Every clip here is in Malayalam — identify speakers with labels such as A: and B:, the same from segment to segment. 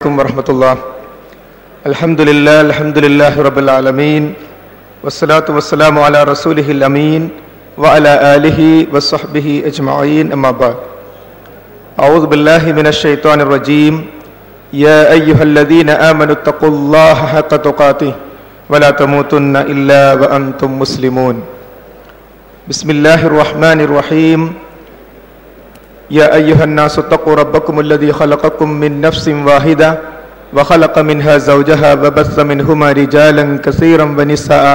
A: عليكم ورحمة الله. الحمد لله رب العالمين والصلاة والسلام على رسوله الأمين وعلى آله وصحبه أجمعين أما بعد. أعوذ بالله من الشيطان الرجيم. يا أيها الذين آمنوا اتقوا الله حق تقاته ولا تموتن إلا وأنتم مسلمون. بسم الله الرحمن الرحيم. يا أيها الناس اتقوا ربكم الذي خلقكم من نفس واحدة وخلق منها زوجها وبث منهما رجالا كثيرا ونساء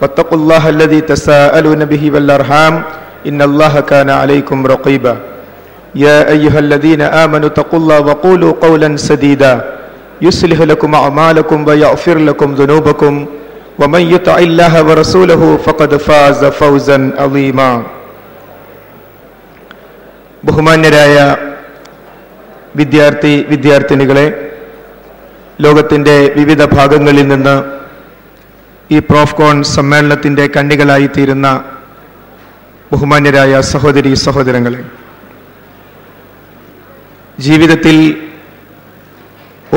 A: واتقوا الله الذي تساءلون به والأرحام إن الله كان عليكم رقيبا. يا أيها الذين آمنوا اتقوا الله وقولوا قولا سديدا يصلح لكم أعمالكم ويغفر لكم ذنوبكم ومن يطع الله ورسوله فقد فاز فوزا عظيما. ബഹുമാന്യരായ വിദ്യാർത്ഥിനികളെ, ലോകത്തിൻ്റെ വിവിധ ഭാഗങ്ങളിൽ നിന്ന് ഈ പ്രോഫ്കോൺ സമ്മേളനത്തിൻ്റെ കണ്ണികളായിത്തീരുന്ന ബഹുമാന്യരായ സഹോദരീ സഹോദരങ്ങളെ, ജീവിതത്തിൽ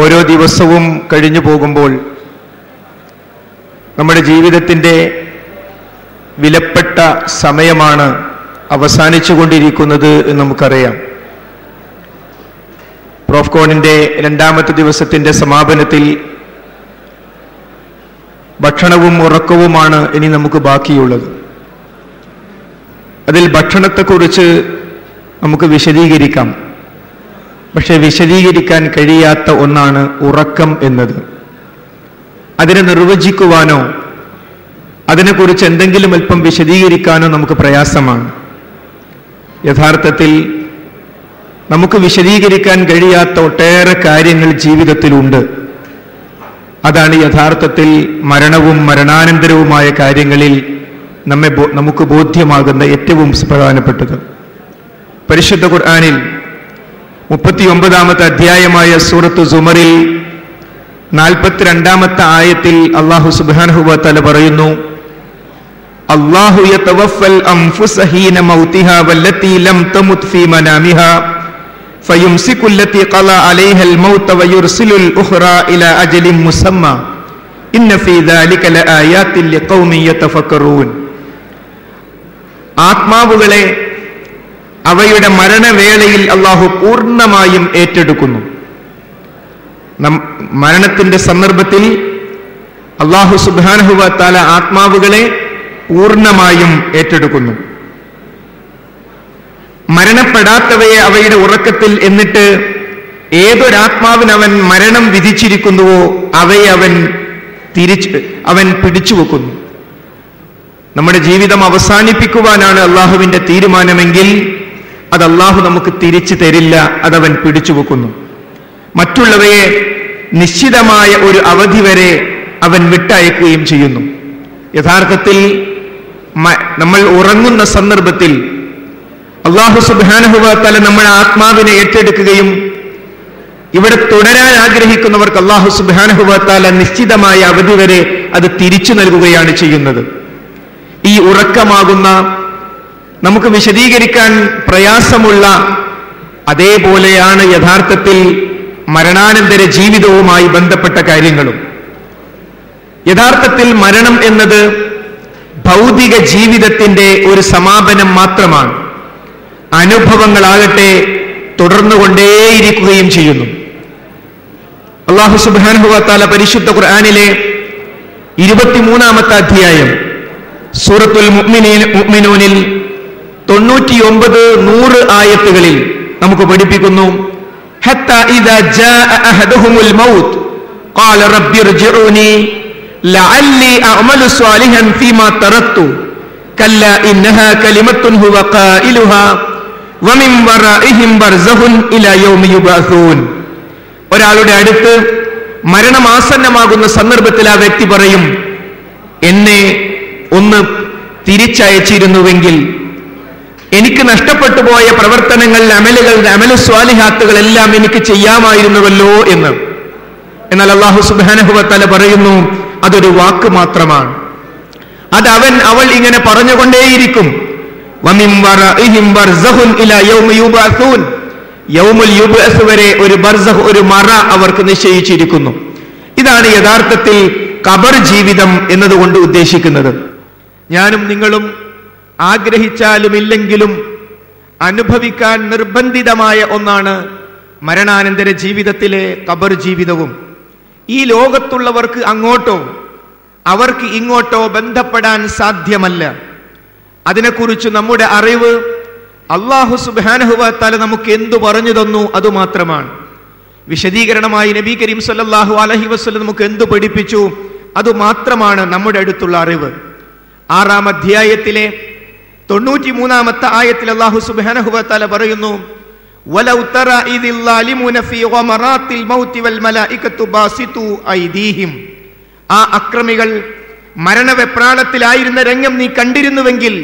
A: ഓരോ ദിവസവും കഴിഞ്ഞു പോകുമ്പോൾ നമ്മുടെ ജീവിതത്തിൻ്റെ വിലപ്പെട്ട സമയമാണ് അവസാനിച്ചു കൊണ്ടിരിക്കുന്നത് എന്ന് നമുക്കറിയാം. പ്രോഫ്കോണിൻ്റെ രണ്ടാമത്തെ ദിവസത്തിൻ്റെ സമാപനത്തിൽ ഭക്ഷണവും ഉറക്കവുമാണ് ഇനി നമുക്ക് ബാക്കിയുള്ളത്. അതിൽ ഭക്ഷണത്തെക്കുറിച്ച് നമുക്ക് വിശദീകരിക്കാം. പക്ഷെ വിശദീകരിക്കാൻ കഴിയാത്ത ഒന്നാണ് ഉറക്കം എന്നത്. അതിനെ നിർവചിക്കുവാനോ അതിനെക്കുറിച്ച് എന്തെങ്കിലും അല്പം വിശദീകരിക്കാനോ നമുക്ക് പ്രയാസമാണ്. യഥാർത്ഥത്തിൽ നമുക്ക് വിശദീകരിക്കാൻ കഴിയാത്ത ഒട്ടേറെ കാര്യങ്ങൾ ജീവിതത്തിലുണ്ട്. അതാണ് യഥാർത്ഥത്തിൽ മരണവും മരണാനന്തരവുമായ കാര്യങ്ങളിൽ നമുക്ക് ബോധ്യമാകുന്ന ഏറ്റവും പ്രധാനപ്പെട്ടത്. പരിശുദ്ധ ഖുർആനിൽ 39-ാമത്തെ അധ്യായമായ സൂറത്ത് സുമറിൽ 42-ാമത്തെ ആയത്തിൽ അല്ലാഹു സുബ്ഹാനഹു വ തആല പറയുന്നു, അല്ലാഹു യതവഫൽ അൻഫുസ ഹീന മൗതിഹാ വല്ലത്തി ലം തമുത് ഫീ മനാമിഹാ ഫയുംസികു അല്ലത്തി ഖല അലൈഹൽ മൗത വയുർസിലുൽ ഉഖ്റാ ഇലാ അജലിൻ മുസമ്മ ഇന്ന ഫീ ദാലിക ലആയാത്തിൻ ലിഖൗമിൻ യതഫക്കറൂൻ. ആത്മാവുകളെ അവയുടെ മരണവേളയിൽ അല്ലാഹു പൂർണ്ണമായും ഏറ്റെടുക്കുന്നു. മരണത്തിന്റെ സന്ദർഭത്തിൽ അല്ലാഹു സുബ്ഹാനഹു വ തആല ആത്മാവുകളെ പൂർണ്ണമായും ഏറ്റെടുക്കുന്നു. മരണപ്പെടാത്തവയെ അവയുടെ ഉറക്കത്തിൽ, എന്നിട്ട് ഏതൊരാത്മാവിന് അവൻ മരണം വിധിച്ചിരിക്കുന്നുവോ അവയെ അവൻ പിടിച്ചു വെക്കുന്നു. നമ്മുടെ ജീവിതം അവസാനിപ്പിക്കുവാനാണ് അള്ളാഹുവിന്റെ തീരുമാനമെങ്കിൽ അത് അള്ളാഹു നമുക്ക് തിരിച്ചു തരില്ല, അതവൻ പിടിച്ചു വെക്കുന്നു. മറ്റുള്ളവയെ നിശ്ചിതമായ ഒരു അവധി വരെ അവൻ വിട്ടയക്കുകയും ചെയ്യുന്നു. യഥാർത്ഥത്തിൽ നമ്മൾ ഉറങ്ങുന്ന സന്ദർഭത്തിൽ അല്ലാഹു സുബ്ഹാനഹു വ തആല നമ്മുടെ ആത്മാവിനെ ഏറ്റെടുക്കുകയും ഇവിടെ തുടരാൻ ആഗ്രഹിക്കുന്നവർക്ക് അല്ലാഹു സുബ്ഹാനഹു വ തആല നിശ്ചിതമായ അവധി വരെ അത് തിരിച്ചു നൽകുകയാണ് ചെയ്യുന്നത്. ഈ ഉറക്കമാകുന്ന നമുക്ക് വിശദീകരിക്കാൻ പ്രയാസമുള്ള അതേപോലെയാണ് യഥാർത്ഥത്തിൽ മരണാനന്തര ജീവിതവുമായി ബന്ധപ്പെട്ട കാര്യങ്ങളും. യഥാർത്ഥത്തിൽ മരണം എന്നത് ഭൗതിക ജീവിതത്തിന്റെ ഒരു സമാപനം മാത്രമാണ്. അനുഭവങ്ങളാകട്ടെ തുടർന്നുകൊണ്ടേയിരിക്കുകയും ചെയ്യുന്നു. അല്ലാഹു സുബ്ഹാനഹു വ തആല പരിശുദ്ധ ഖുർആനിലെ 23-ാമത്തെ അധ്യായം സൂറത്തുൽ മുഅ്മിനൂനിൽ 99-100 ആയത്തുകളിൽ നമുക്ക് പഠിപ്പിക്കുന്നു, ഹത്താ ഇദാ ജാഅ അഹദുഹുൽ മൗത്ത് ഖാല റബ്ബിർജിഊനി ലഅല്ലി അഅമലു സ്വാലിഹൻ ഫീമാ തറക്തു കല്ലാ ഇന്നഹാ കലിമത്തുൻ ഹുവ ഖായിലുഹാ വമിൻ വറാഇഹിം ബർസഖുൻ ഇലാ യൗമി യുബഅസൂൻ. ഒരാളുടെ അടുത്ത് മരണമാസന്നമാകുന്ന സന്ദർഭത്തിൽ ആ വ്യക്തി പറയും, എന്നെ ഒന്ന് തിരിച്ചയച്ചിരുന്നുവെങ്കിൽ എനിക്ക് നഷ്ടപ്പെട്ടു പോയ പ്രവർത്തനങ്ങൾ, അമലു സ്വാലിഹാത്തുകൾ എല്ലാം എനിക്ക് ചെയ്യാമായിരുന്നുവല്ലോ എന്ന്. എന്നാൽ അല്ലാഹു സുബ്ഹാനഹു വ തആല പറയുന്നു, അതൊരു വാക്ക് മാത്രമാണ്. അത് അവൾ ഇങ്ങനെ പറഞ്ഞുകൊണ്ടേയിരിക്കും. വമിൻ വറഇഹിം ബർസഖുൻ ഇലാ യൗമി യുബഅസൂൻ. യൗമുൽ യുബ്അസ് വരെ ഒരു ബർസഖ്, ഒരു മറ അവർക്ക് നിശ്ചയിച്ചിരിക്കുന്നു. ഇതാണ് യഥാർത്ഥത്തിൽ ഖബർ ജീവിതം എന്നതുകൊണ്ട് ഉദ്ദേശിക്കുന്നത്. ഞാനും നിങ്ങളും ആഗ്രഹിച്ചാലും ഇല്ലെങ്കിലും അനുഭവിക്കാൻ നിർബന്ധിതമായ ഒന്നാണ് മരണാനന്തര ജീവിതത്തിലെ ഖബർ ജീവിതവും. ഈ ലോകത്തുള്ളവർക്ക് അങ്ങോട്ടോ അവർക്ക് ഇങ്ങോട്ടോ ബന്ധപ്പെടാൻ സാധ്യമല്ല. അതിനെക്കുറിച്ച് നമ്മുടെ അറിവ് അല്ലാഹു സുബ്ഹാനഹു വ തആല നമുക്ക് എന്തു പറഞ്ഞു തന്നു അതുമാത്രമാണ്. വിശദീകരണമായി നബി കരീം സല്ലല്ലാഹു അലൈഹി വസല്ലം നമുക്ക് എന്തു പഠിപ്പിച്ചു അതുമാത്രമാണ് നമ്മുടെ അടുത്തുള്ള അറിവ്. 6-ാം അധ്യായത്തിലെ 93-ാമത്തെ ആയത്തിൽ അല്ലാഹു സുബ്ഹാനഹു വ തആല പറയുന്നു, വലൗ തറ ഇദിൽ ളാലിമൂന ഫീ ഗമറാത്തിൽ മൗതി വൽ മലായികതു ബാസിതു ഐദീഹിം. ആ അക്രമികൾ മരണവെപ്രാളത്തിലായിരുന്ന രംഗം നീ കണ്ടിരുന്നുവെങ്കിൽ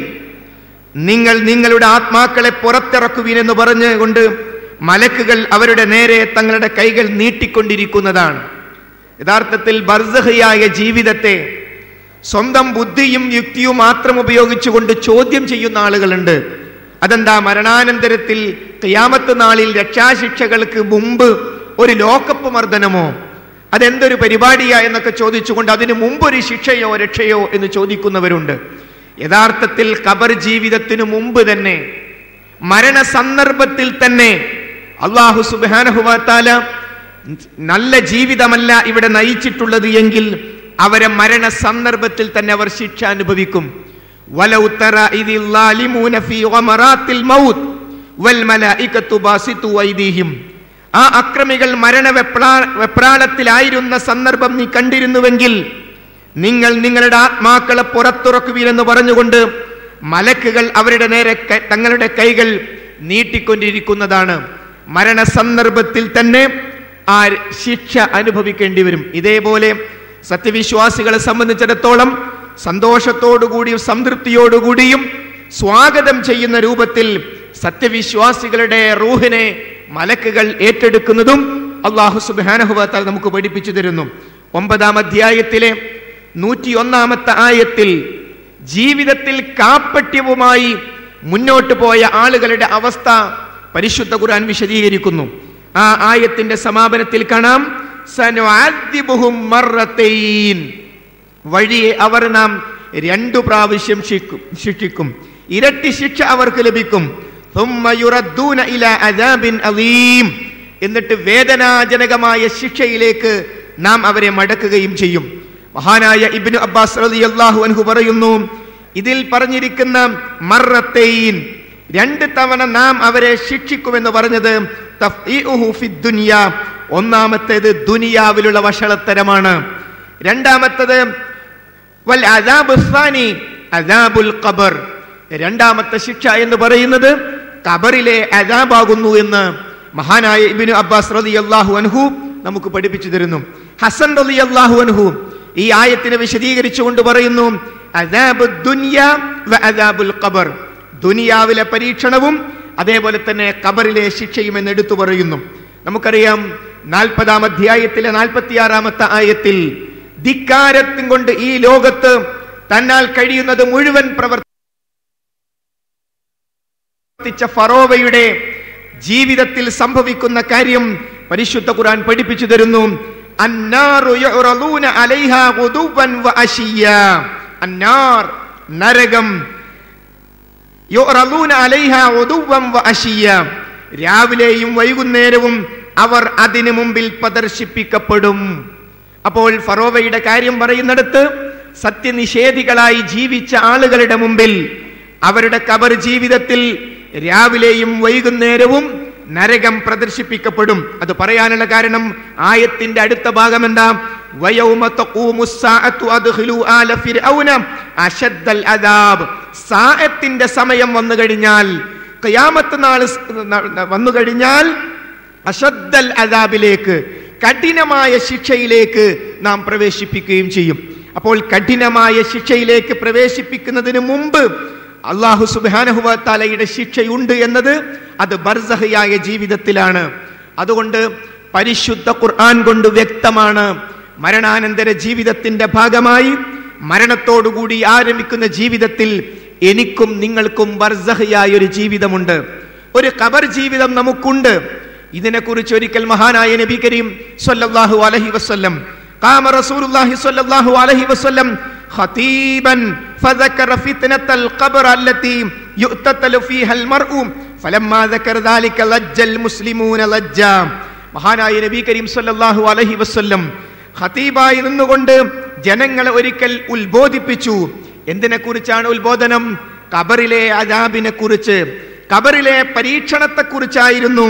A: നിങ്ങൾ നിങ്ങളുടെ ആത്മാക്കളെ പുറത്തിറക്കുവിൻ എന്ന് പറഞ്ഞുകൊണ്ട് മലക്കുകൾ അവരുടെ നേരെ തങ്ങളുടെ കൈകൾ നീട്ടിക്കൊണ്ടിരിക്കുന്നതാണ്. യഥാർത്ഥത്തിൽ ബർസഖിയായ ജീവിതത്തെ സ്വന്തം ബുദ്ധിയും യുക്തിയും മാത്രം ഉപയോഗിച്ചുകൊണ്ട് ചോദ്യം ചെയ്യുന്ന ആളുകളുണ്ട്. അതെന്താ, മരണാനന്തരത്തിൽ ഖിയാമത്ത് നാളിൽ രക്ഷാശിക്ഷകൾക്ക് മുമ്പ് ഒരു ലോകപ്പ് മർദ്ദനമോ, അതെന്തൊരു പരിപാടിയാ എന്നൊക്കെ ചോദിച്ചുകൊണ്ട് അതിനു മുമ്പൊരു ശിക്ഷയോ രക്ഷയോ എന്ന് ചോദിക്കുന്നവരുണ്ട്. യഥാർത്ഥത്തിൽ ഖബർ ജീവിതത്തിനു മുമ്പ് തന്നെ, മരണസന്ദർഭത്തിൽ തന്നെ അല്ലാഹു സുബ്ഹാനഹു വ തആല നല്ല ജീവിതമല്ല ഇവിടെ നയിച്ചിട്ടുള്ളത് എങ്കിൽ അവരെ മരണസന്ദർഭത്തിൽ തന്നെ അവർ ശിക്ഷ അനുഭവിക്കും. വലൗ തറ ഇദിൽ ളാലിമൂന ഫീ ഗമറാത്തിൽ മൗത് വൽ മലായികതു ബാസിതു ഐദീഹിം. ആ അക്രമികൾ മരണവെപ്രാളത്തിലായിരുന്ന സന്ദർഭം നീ കണ്ടിരുന്നുവെങ്കിൽ നിങ്ങൾ നിങ്ങളുടെ ആത്മാക്കളെ പുറത്തുറക്കുവീരെന്ന് പറഞ്ഞുകൊണ്ട് മലക്കുകൾ അവരുടെ നേരെ തങ്ങളുടെ കൈകൾ നീട്ടിക്കൊണ്ടിരിക്കുന്നതാണ്. മരണസന്ദർഭത്തിൽ തന്നെ ആ ശിക്ഷ അനുഭവിക്കേണ്ടി വരും. ഇതേപോലെ സത്യവിശ്വാസികളെ സംബന്ധിച്ചിടത്തോളം സന്തോഷത്തോടുകൂടിയും സംതൃപ്തിയോടുകൂടിയും സ്വാഗതം ചെയ്യുന്ന രൂപത്തിൽ സത്യവിശ്വാസികളുടെ റൂഹിനെ മലക്കുകൾ ഏറ്റെടുക്കുന്നതും അല്ലാഹു സുബ്ഹാനഹു വ തആല നമുക്ക് പഠിപ്പിച്ചു തരുന്നു. 9-ാം അധ്യായത്തിലെ 101-ാമത്തെ ആയത്തിൽ ജീവിതത്തിൽ കാപ്പട്യവുമായി മുന്നോട്ട് പോയ ആളുകളുടെ അവസ്ഥ പരിശുദ്ധ ഖുർആൻ വിശദീകരിക്കുന്നു. ആ ആയത്തിന്റെ സമാപനത്തിൽ കാണാം, സനുഅദ്ദിബുഹും മർറതൈൻ. വഴിയെ അവർ നാം 2 പ്രാവശ്യം ശിക്ഷിക്കും, ഇരട്ടി ശിക്ഷ അവർക്ക് ലഭിക്കും. ثم يردون إلى عذاب عظيم. എന്നിട്ട് വേദനാജനകമായ ശിക്ഷയിലേക്ക് നാം അവരെ മടക്കുകയും ചെയ്യും. മഹാനായ ഇബ്നു അബ്ബാസ് റളിയല്ലാഹു അൻഹു പറയുന്നു, ഇതിൽ പറഞ്ഞിരിക്കുന്ന മർറതൈൻ 2 തവണ നാം അവരെ ശിക്ഷിക്കുമെന്ന് പറഞ്ഞത് തഫ്ഈഉഹു ഫിദ് ദുനിയ, ഒന്നാമത്തേത് ദുനിയാവിലുള്ള വഷളത്തരമാണ്. രണ്ടാമത്തേത് വൽ അദാബു സ്സാനി അദാബുൽ ഖബർ, രണ്ടാമത്തെ ശിക്ഷ എന്ന് പറയുന്നത് ഖബറിലെ അദാബാകുന്നു എന്ന് മഹാനായ ഇബ്നു അബ്ബാസ് റളിയല്ലാഹു അൻഹു നമുക്ക് പഠിപ്പിച്ചു തരുന്നു. ഹസൻ റളിയല്ലാഹു അൻഹു ഈ ആയത്തിനെ വിശദീകരിച്ചുകൊണ്ട് പറയുന്നു, അദാബുദ് ദുനിയ വ അദാബുൽ ഖബർ, ദുനിയാവിലെ പരീക്ഷണവും അതേപോലെ തന്നെ ഖബറിലെ ശിക്ഷയും എന്ന് എടുത്തു പറയുന്നു. നമുക്കറിയാം 40-ാം അധ്യായത്തിലെ 46-ാമത്തെ ആയത്തിൽ ധിക്കാരത്തും കൊണ്ട് ഈ ലോകത്ത് തന്നാൽ കഴിയുന്നത് മുഴുവൻ പ്രവർത്തിച്ച ഫറോവയുടെ ജീവിതത്തിൽ സംഭവിക്കുന്ന കാര്യം പരിശുദ്ധ ഖുർആൻ പഠിപ്പിച്ചു തരുന്നു. അന്നാറു യുറദൂന അലൈഹാ ഗുദുവൻ വഅശിയ, അന്നാർ നരകം, യുറദൂന അലൈഹാ ഗുദുവൻ വഅശിയ, രാവിലെയും വൈകുന്നേരവും അവർ അതിനു മുമ്പിൽ പ്രദർശിപ്പിക്കപ്പെടും. അപ്പോൾ ഫറോവയുടെ കാര്യം പറയുന്നിടത്ത് സത്യനിഷേധികളായി ജീവിച്ച ആളുകളുടെ മുമ്പിൽ അവരുടെ ഖബർ ജീവിതത്തിൽ രാവിലെയും വൈകുന്നേരവും നരകം പ്രദർശിപ്പിക്കപ്പെടും. അത് പറയാനുള്ള കാരണം ആയത്തിന്റെ അടുത്ത ഭാഗം എന്താ, വയൗമ തഖൂമുസ് സാഅതു അദ്ഖിലു ആല ഫിർഔന അശദ്ദൽ അദാബ്, സാഅത്തിന്റെ സമയം വന്നു കഴിഞ്ഞാൽ, ഖിയാമത്ത് നാൾ വന്നു കഴിഞ്ഞാൽ അശദ്ദൽ അദാബിലേക്ക്, കഠിനമായ ശിക്ഷയിലേക്ക് നാം പ്രവേശിപ്പിക്കുകയും ചെയ്യും. അപ്പോൾ കഠിനമായ ശിക്ഷയിലേക്ക് പ്രവേശിപ്പിക്കുന്നതിന് മുമ്പ് അല്ലാഹു സുബ്ഹാനഹു വ തആലയുടെ ശിക്ഷയുണ്ട് എന്നത് അത് ബർസഖിയായ ജീവിതത്തിലാണ്. അതുകൊണ്ട് പരിശുദ്ധ ഖുർആൻ കൊണ്ട് വ്യക്തമാണ്, മരണാനന്തര ജീവിതത്തിന്റെ ഭാഗമായി മരണത്തോടുകൂടി ആരംഭിക്കുന്ന ജീവിതത്തിൽ എനിക്കും നിങ്ങൾക്കും ബർസഖിയായ ഒരു ജീവിതമുണ്ട്. ഒരു ഖബർ ജീവിതം നമുക്കുണ്ട്. ഇതിനെക്കുറിച്ച് ഒരിക്കൽ മഹാനായ നബി കരീം സ്വല്ലല്ലാഹു അലൈഹി വസല്ലം ഖാമ റസൂലുള്ളാഹി സ്വല്ലല്ലാഹു അലൈഹി വസല്ലം ഖതീബൻ ഫദക്കറ ഫിത്നത്തൽ ഖബർ അല്ലതി യുഅ്തതലു ഫീഹൽ മർഉ ഫലമ്മാ ദക്കറ ദാലിക ലജ്ജൽ മുസ്ലിമൂന ലജ്ജ. മഹാനായ നബി കരീം സ്വല്ലല്ലാഹു അലൈഹി വസല്ലം ഖതീബായി നിന്നുകൊണ്ട് ജനങ്ങളെ ഒരിക്കൽ ഉത്ബോധിപ്പിച്ചു. എന്തിനെ കുറിച്ചാണ് ഉത്ബോധനം? ഖബറിലെ അദാബിനെ കുറിച്ച്, ഖബറിലെ പരീക്ഷണത്തെ കുറിച്ചായിരുന്നു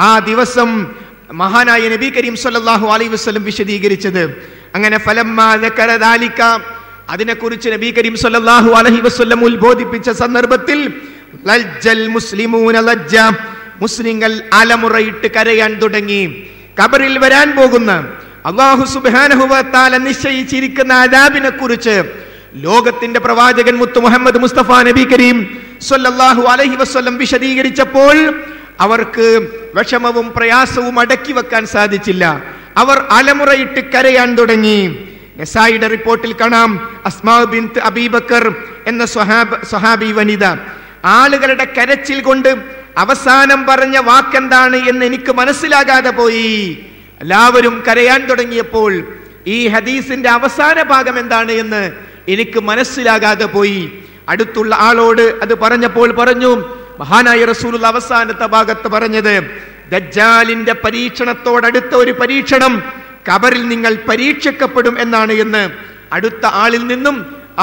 A: ആ ദിവസം മഹാനായ നബി കരീം സ്വല്ലല്ലാഹു അലൈഹി വസല്ലം വിശദീകരിച്ചത്. അങ്ങനെ ഫലമ്മാ ദക്കറ ദാലിക, അതിനെക്കുറിച്ച് നബി കരീം സ്വല്ലല്ലാഹു അലൈഹി വസല്ലം ഉത്ബോധിപ്പിച്ച സന്ദർഭത്തിൽ ലജ്ജൽ മുസ്ലിമൂന ലജ്ജ, മുസ്ലിങ്ങൾ അലമുറയിട്ട് കരയാൻ തുടങ്ങി. ഖബറിൽ വരാൻ പോകുന്ന അല്ലാഹു സുബ്ഹാനഹു വ തആല നിശ്ചയിച്ചിരിക്കുന്ന അദാബിനെ കുറിച്ച് ലോകത്തിന്റെ പ്രവാചകൻ മുത്തു മുഹമ്മദ് മുസ്തഫ നബി കരീം സ്വല്ലല്ലാഹു അലൈഹി വസല്ലം വിശദീകരിച്ചപ്പോൾ അവർക്ക് വിഷമവും പ്രയാസവും അടക്കി വെക്കാൻ സാധിച്ചില്ല. അവർ അലമുറയിട്ട് കരയാൻ തുടങ്ങി. നസായിയുടെ റിപ്പോർട്ടിൽ കാണാം, അസ്മാ ബിൻത് അബീബക്കർ എന്ന സ്വഹാബി വനിത ആളുകളുടെ കരച്ചിൽ കൊണ്ട് അവസാനം പറഞ്ഞ വാക്കെന്താണ് എന്ന് എനിക്ക് മനസ്സിലാകാതെ പോയി. എല്ലാവരും കരയാൻ തുടങ്ങിയപ്പോൾ ഈ ഹദീസിന്റെ അവസാന ഭാഗം എന്താണ് എന്ന് എനിക്ക് മനസ്സിലാകാതെ പോയി. അടുത്തുള്ള ആളോട് അത് പറഞ്ഞപ്പോൾ പറഞ്ഞു, മഹാനായ റസൂലുള്ള അവസാനത്തെ ഭാഗത്ത് പറഞ്ഞത് ദജ്ജാലിന്റെ പരീക്ഷണത്തോടടുത്ത ഒരു പരീക്ഷണം, ഖബറിൽ നിങ്ങൾ പരീക്ഷിക്കപ്പെടും എന്നാണ് എന്ന് അടുത്ത ആളിൽ നിന്നും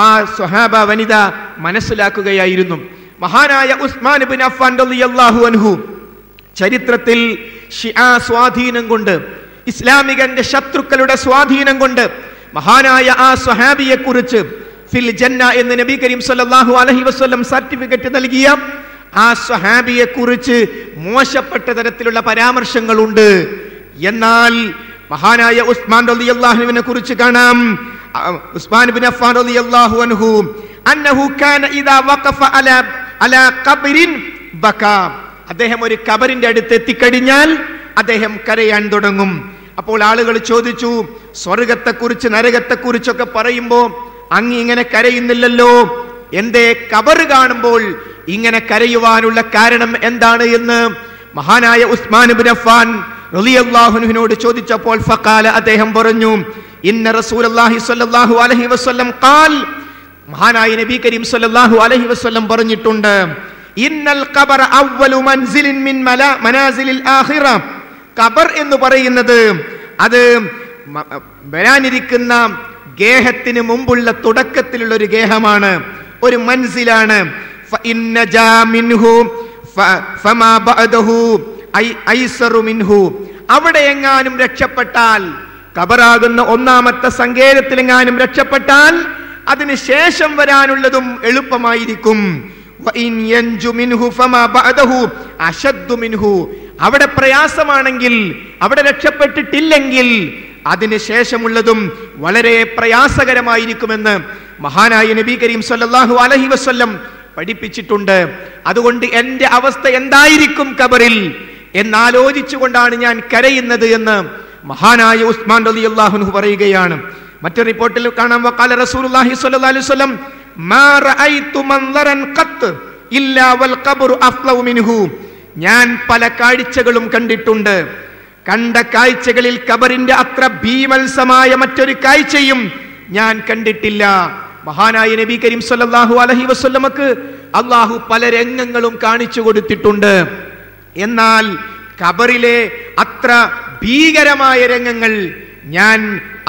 A: ആ സ്വഹാബ വനിത മനസ്സിലാക്കുകയായിരുന്നു. മഹാനായ ഉസ്മാൻ ഇബ്നു അഫ്ഫാൻ റളിയല്ലാഹു അൻഹു ചരിത്രത്തിൽ ഷിആ സ്വാധീനം കൊണ്ട്, ഇസ്ലാമികന്റെ ശത്രുക്കളുടെ സ്വാധീനം കൊണ്ട് മഹാനായ ആ സ്വഹാബിയെ കുറിച്ച് ഫിൽ ജന്ന എന്ന് നബി കരീം സ്വല്ലല്ലാഹു അലൈഹി വസല്ലം സർട്ടിഫിക്കറ്റ് നൽകിയ ആ സ്വഹാബിയെ കുറിച്ച് മോശപ്പെട്ട തരത്തിലുള്ള പരാമർശങ്ങളുണ്ട്. എന്നാൽ മഹാനായ ഉസ്മാൻ റളിയല്ലാഹു അൻഹുവിനെ കുറിച്ച് കാണാം, ഉസ്മാൻ ഇബ്നു അഫ്ഫാൻ റളിയല്ലാഹു അൻഹു അന്നഹു കാന ഇദാ വഖഫ അലാ ഖബറിൻ ബകാ, അദ്ദേഹം ഒരു ഖബറിന്റെ അടുത്ത് എത്തിക്കഴിഞ്ഞാൽ അദ്ദേഹം കരയാൻ തുടങ്ങും. അപ്പോൾ ആളുകൾ ചോദിച്ചു, സ്വർഗത്തെക്കുറിച്ച് നരകത്തെക്കുറിച്ചൊക്കെ പറയുമ്പോ അങ്ങ് ഇങ്ങനെ കരയുന്നില്ലല്ലോ, എന്തേ ഖബർ കാണുമ്പോൾ ഇങ്ങനെ കരയുവാനുള്ള കാരണം എന്താണ് എന്ന് മഹാനായ ഉസ്മാൻ ഇബ്നു അഫ്ഫാൻ റളിയല്ലാഹു അൻഹുവിനോട് ചോദിച്ചപ്പോൾ ഫഖാല, അദ്ദേഹം പറഞ്ഞു, ഇന്ന റസൂലുള്ളാഹി സ്വല്ലല്ലാഹു അലൈഹി വസല്ലം ഖാൽ, മഹാനായ നബി കരീം സ്വല്ലല്ലാഹു അലൈഹി വസല്ലം പറഞ്ഞിട്ടുണ്ട്, ഇന്നൽ ഖബറ അവ്വലു മൻസിലിൻ മിൻ മനാസിലിൽ ആഖിറ, ഖബർ എന്ന് പറയുന്നത് അത് വരാനിരിക്കുന്ന ഗേഹത്തിന് മുമ്പുള്ള തുടക്കത്തിലുള്ള ഒരു ഗേഹമാണ്, ഒരു മൻസിലാണ്. ഫഇന്ന ജാ മിൻഹു ഫമാ ബഅദഹു ഐസറു മിൻഹു, അവിടെ എങ്ങാനും രക്ഷപ്പെട്ടാൽ, ഖബറാകുന്ന ഒന്നാമത്തെ സങ്കേതത്തിലെങ്ങാനും രക്ഷപ്പെട്ടാൽ അതിന് ശേഷം വരാനുള്ളതും എളുപ്പമായിരിക്കും. വഇൻ യൻജു മിൻഹു ഫമാ ബഅദഹു അശദ്ദു മിൻഹു, അവിടെ പ്രയാസമാണെങ്കിൽ, അവിടെ രക്ഷപ്പെട്ടിട്ടില്ലെങ്കിൽ അതിന് ശേഷമുള്ളതും വളരെ പ്രയാസകരമായിരിക്കുമെന്ന് മഹാനായ നബി കരീം സ്വല്ലല്ലാഹു അലൈഹി വസല്ലം പഠിപ്പിച്ചിട്ടുണ്ട്. അതുകൊണ്ട് എന്റെ അവസ്ഥ എന്തായിരിക്കും ഖബറിൽ എന്നാലോചിച്ചുകൊണ്ടാണ് ഞാൻ കരയുന്നത് എന്ന് മഹാനായ ഉസ്മാൻ റളിയല്ലാഹു അൻഹു പറയുകയാണ്. മറ്റൊരു റിപ്പോർട്ടിൽ കാണാം, വഖാല റസൂലുള്ളാഹി സ്വല്ലല്ലാഹു അലൈഹി വസല്ലം മാ റഅയ്തു മൻദറൻ ഖത്ത് ഇല്ലാ വൽ ഖബ്റു അഫ്ളു മിൻഹു, ഞാൻ പല കാഴ്ചകളും കണ്ടിട്ടുണ്ട്, കണ്ട കാഴ്ചകളിൽ ഖബറിന്റെ അത്ര ഭീമത്സമായ മറ്റൊരു കാഴ്ചയും ഞാൻ കണ്ടിട്ടില്ല. മഹാനായ നബി കരീം സ്വല്ലല്ലാഹു അലൈഹി വസല്ലമക്ക് അല്ലാഹു പല രംഗങ്ങളും കാണിച്ചു കൊടുത്തിട്ടുണ്ട്. എന്നാൽ ഖബറിലെ അത്ര ഭീകരമായ രംഗങ്ങൾ, ഞാൻ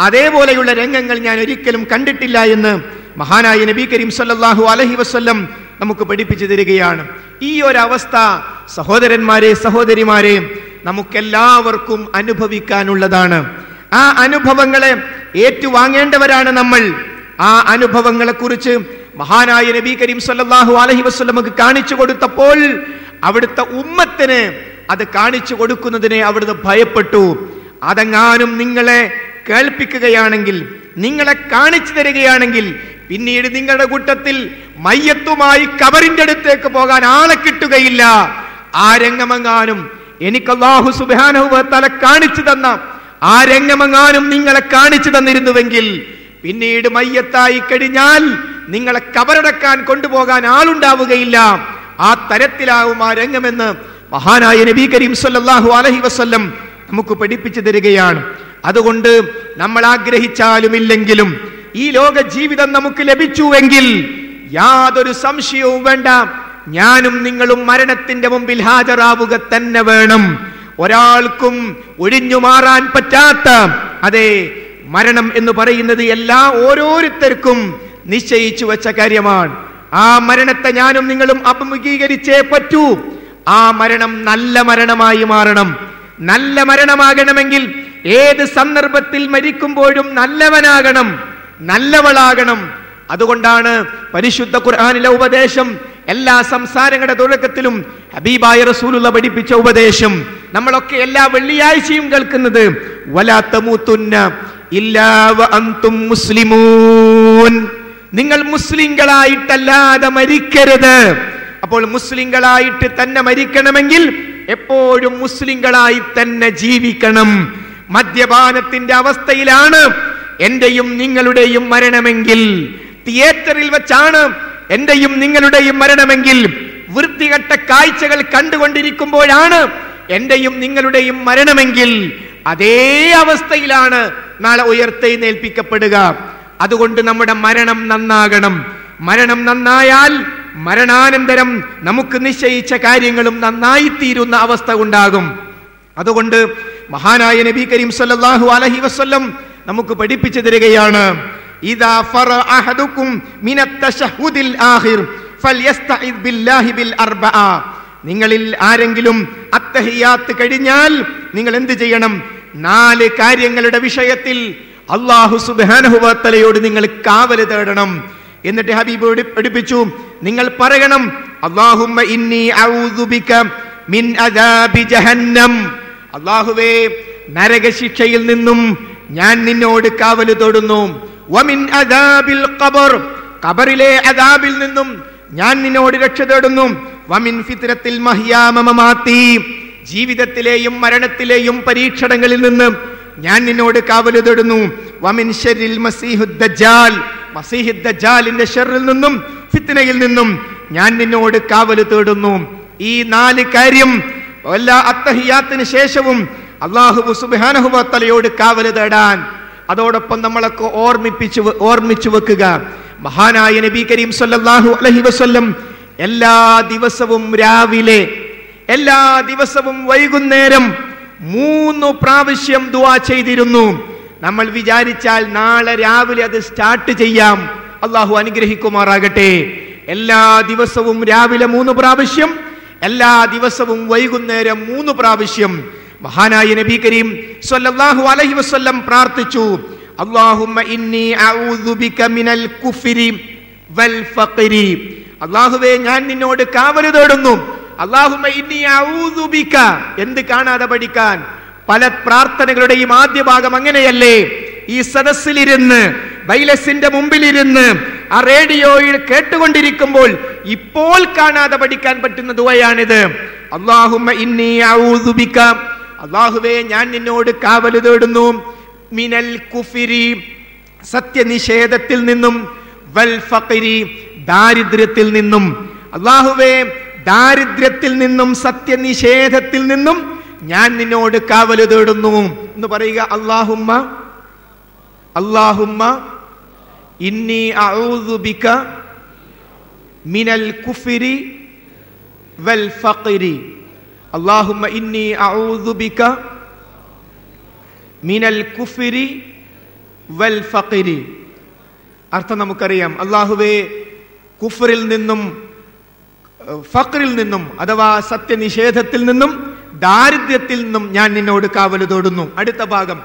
A: അതേപോലെയുള്ള രംഗങ്ങൾ ഞാൻ ഒരിക്കലും കണ്ടിട്ടില്ല എന്ന് മഹാനായ നബി കരീം സ്വല്ലല്ലാഹു അലൈഹി വസല്ലം നമുക്ക് പഠിപ്പിച്ചു തരികയാണ്. ഈ ഒരു അവസ്ഥ സഹോദരന്മാരെ, സഹോദരിമാരെ, നമുക്കെല്ലാവർക്കും അനുഭവിക്കാനുള്ളതാണ്. ആ അനുഭവങ്ങളെ ഏറ്റുവാങ്ങേണ്ടവരാണ് നമ്മൾ. ആ അനുഭവങ്ങളെ കുറിച്ച് മഹാനായ നബി കരീം സ്വല്ലല്ലാഹു അലൈഹി വസല്ലമക്ക് കാണിച്ചു കൊടുത്തപ്പോൾ അവിടുത്തെ ഉമ്മത്തിന് അത് കാണിച്ചു കൊടുക്കുന്നതിനെ അവിടുന്ന് ഭയപ്പെട്ടു. അതെങ്ങാനും നിങ്ങളെ കേൾപ്പിക്കുകയാണെങ്കിൽ, നിങ്ങളെ കാണിച്ചു തരികയാണെങ്കിൽ, പിന്നീട് നിങ്ങളുടെ കൂട്ടത്തിൽ മയ്യത്തുമായി ഖബറിന്റെ അടുത്തേക്ക് പോകാൻ ആളെ കിട്ടുകയില്ല. ആ രംഗമെങ്ങാനും എനിക്ക് അല്ലാഹു സുബ്ഹാനഹു വ തആല കാണിച്ചു തന്ന ആ രംഗമെങ്ങാനും നിങ്ങളെ കാണിച്ചു തന്നിരുന്നുവെങ്കിൽ, പിന്നീട് മയ്യത്തായി കഴിഞ്ഞാൽ നിങ്ങളെ ഖബറടക്കാൻ കൊണ്ടുപോകാൻ ആളുണ്ടാവുകയില്ല. ആ തരത്തിലാവും ആ രംഗമെന്ന് മഹാനായ നബി കരീം സല്ലല്ലാഹു അലൈഹി വസല്ലം നമുക്ക് പഠിപ്പിച്ചു തരികയാണ്. അതുകൊണ്ട് നമ്മൾ ആഗ്രഹിച്ചാലും ഇല്ലെങ്കിലും ഈ ലോക ജീവിതം നമുക്ക് ലഭിച്ചുവെങ്കിൽ യാതൊരു സംശയവും വേണ്ട, ഞാനും നിങ്ങളും മരണത്തിന്റെ മുമ്പിൽ ഹാജരാവുക തന്നെ വേണം. ഒരാൾക്കും ഒഴിഞ്ഞു മാറാൻ പറ്റാത്ത അതെ മരണം എന്ന് പറയുന്നത് ഓരോരുത്തർക്കും നിശ്ചയിച്ചു വെച്ച കാര്യമാണ്. ആ മരണത്തെ ഞാനും നിങ്ങളും അഭിമുഖീകരിച്ചേ പറ്റൂ. ആ മരണം നല്ല മരണമായി മാറണം. നല്ല മരണമാകണമെങ്കിൽ ഏത് സന്ദർഭത്തിൽ മരിക്കുമ്പോഴും നല്ലവനാകണം, നല്ലവളാകണം. അതുകൊണ്ടാണ് പരിശുദ്ധ ഖുർആനിലെ ഉപദേശം എല്ലാ സംസാരങ്ങളുടെ തുടക്കത്തിലും ഹബീബായ റസൂലുള്ള പഠിപ്പിച്ച ഉപദേശം നമ്മളൊക്കെ എല്ലാ വെള്ളിയാഴ്ചയും കേൾക്കുന്നത്, വലാ തമൂതുന്ന ഇല്ലാ വഅൻതും മുസ്ലിമൂൻ. നിങ്ങൾ മുസ്ലിങ്ങളായിട്ടല്ലാതെ മരിക്കരുത്. അപ്പോൾ മുസ്ലിങ്ങളായിട്ട് തന്നെ മരിക്കണമെങ്കിൽ എപ്പോഴും മുസ്ലിങ്ങളായി തന്നെ ജീവിക്കണം. മദ്യപാനത്തിന്റെ അവസ്ഥയിലാണ് എന്റെയും നിങ്ങളുടെയും മരണമെങ്കിൽ, തിയേറ്ററിൽ വെച്ചാണ് എന്റെയും നിങ്ങളുടെയും മരണമെങ്കിൽ, വൃത്തികെട്ട കാഴ്ചകൾ കണ്ടുകൊണ്ടിരിക്കുമ്പോഴാണ് എന്റെയും നിങ്ങളുടെയും മരണമെങ്കിൽ, അതേ അവസ്ഥയിലാണ് നാളെ ഉയർത്തെഴുന്നേൽപ്പിക്കപ്പെടുക. അതുകൊണ്ട് നമ്മുടെ മരണം നന്നാകണം. മരണം നന്നായാൽ മരണാനന്തരം നമുക്ക് നിശ്ചയിച്ച കാര്യങ്ങളും നന്നായി തീരുന്ന അവസ്ഥ ഉണ്ടാകും. അതുകൊണ്ട് മഹാനായ നബി കരീം സല്ലല്ലാഹു അലൈഹി വസല്ലം നമുക്ക് പഠിപ്പിച്ചു തരികയാണ്, ഇദാ ഫറഅ അഹദുകും മിനത് തശഹുദിൽ ആഖിർ ഫൽയസ്തഇദ് ബില്ലാഹി ബിൽ അർബഅ. നിങ്ങളിൽ ആരെങ്കിലും അത്തഹിയാത്ത് കഴിഞ്ഞാൽ നിങ്ങൾ എന്ത് ചെയ്യണം? 4 കാര്യങ്ങളുടെ വിഷയത്തിൽ അല്ലാഹു സുബ്ഹാനഹു വ തആലയോട് നിങ്ങൾ കാവൽ തേടണം. എന്നിട്ട് ഹബീബ് പഠിപ്പിച്ചു, നിങ്ങൾ പറയണം, അല്ലാഹുമ്മ ഇന്നി അഊദു ബിക മിൻ അദാബി ജഹന്നം. അല്ലാഹുവേ, നരകശിക്ഷയിൽ നിന്നും ഞാൻ നിന്നോട് കാവൽ തേടുന്നു. വമിൻ അദാബിൽ ഖബർ, ഖബറിലെ അദാബിൽ നിന്നും ഞാൻ നിന്നോട് രക്ഷ തേടുന്നു. വമിൻ ഫിത്നത്തിൽ മഹ്യാ മമാതി, ജീവിതത്തിലെയും മരണത്തിലെയും പരീക്ഷണങ്ങളിൽ നിന്ന് ഞാൻ നിന്നോട് കാവൽ തേടുന്നു. വമിൻ ശർരിൽ മസീഹുദ് ദജ്ജാൽ, മസീഹുദ് ദജ്ജാലിന്റെ ശർറിൽ നിന്നും ഫിത്നയിൽ നിന്നും ഞാൻ നിന്നോട് കാവൽ തേടുന്നു. ഈ 4 കാര്യം എല്ലാ അത്തഹിയാത്തിന് ശേഷവും അല്ലാഹു സുബ്ഹാനഹു വ തആലയോട് കാവൽ തേടാൻ. അതോടൊപ്പം നമ്മളൊക്കെ ഓർമ്മിച്ചു വെക്കുക, മഹാനായ നബി കരീം സല്ലല്ലാഹു അലൈഹി വസല്ലം എല്ലാ ദിവസവും രാവിലെ, എല്ലാ ദിവസവും വൈകുന്നേരം 3 പ്രാവശ്യം ദുആ ചെയ്തിരുന്നു. നമ്മൾ വിചാരിച്ചാൽ നാളെ രാവിലെ അത് സ്റ്റാർട്ട് ചെയ്യാം. അല്ലാഹു അനുഗ്രഹിക്കുമാറാകട്ടെ. എല്ലാ ദിവസവും രാവിലെ 3 പ്രാവശ്യം, എല്ലാ ദിവസവും വൈകുന്നേരം 3 പ്രാവശ്യം മഹാനായ നബി കരീം സല്ലല്ലാഹു അലൈഹി വസല്ലം പ്രാർത്ഥിച്ചു, അല്ലാഹുമ്മ ഇന്നി അഊദു ബിക മിനൽ കുഫ്രി വൽ ഫഖ്രി. അല്ലാഹുവേ, ഞാൻ നിന്നോട് കാവൽ തേടുന്നു. അല്ലാഹുമ്മ ഇന്നി അഊദു ബിക, എന്ത് കാണാതെ പഠിക്കാൻ? പല പ്രാർത്ഥനകളുടെയും ആദ്യ ഭാഗം അങ്ങനെയല്ലേ? ഈ സദസ്സിലിരുന്ന്, ബൈലസിന്റെ മുമ്പിലിരുന്ന്, ആ റേഡിയോയിൽ കേട്ടുകൊണ്ടിരിക്കുമ്പോൾ ഇപ്പോൾ കാണാതെ പഠിക്കാൻ പറ്റുന്ന ദുആയാണിത്. അല്ലാഹുമ്മ ഇന്നി അഊദു ബിക, അല്ലാഹുവേ, ഞാൻ നിന്നോട് കാവൽ തേടുന്നു. മിനൽ കുഫ്രി, സത്യനിഷേധത്തിൽ നിന്നും, വൽ ഫഖ്രി, ദാരിദ്ര്യത്തിൽ നിന്നും. അല്ലാഹുവേ, ദാരിദ്ര്യത്തിൽ നിന്നും സത്യനിഷേധത്തിൽ നിന്നും ഞാൻ നിന്നോട് കാവൽ തേടുന്നു എന്ന് പറയുക. അല്ലാഹുമ്മ ഇന്നി അഊദു ബിക മിനൽ കുഫ്രി വൽ ഫഖ്രി. അല്ലാഹുമ്മ ഇന്നി അഊദു ബിക മിനൽ കുഫ്രി വൽ ഫഖ്രി. അർത്ഥം നമുക്കറിയാം. അല്ലാഹുവേ, കുഫറിൽ നിന്നും ഫഖ്റിൽ നിന്നും അഥവാ സത്യനിഷേധത്തിൽ നിന്നും ദാരിദ്ര്യത്തിൽ നിന്നും ഞാൻ നിന്നോട് കാവൽ തേടുന്നു. അടുത്ത ഭാഗം,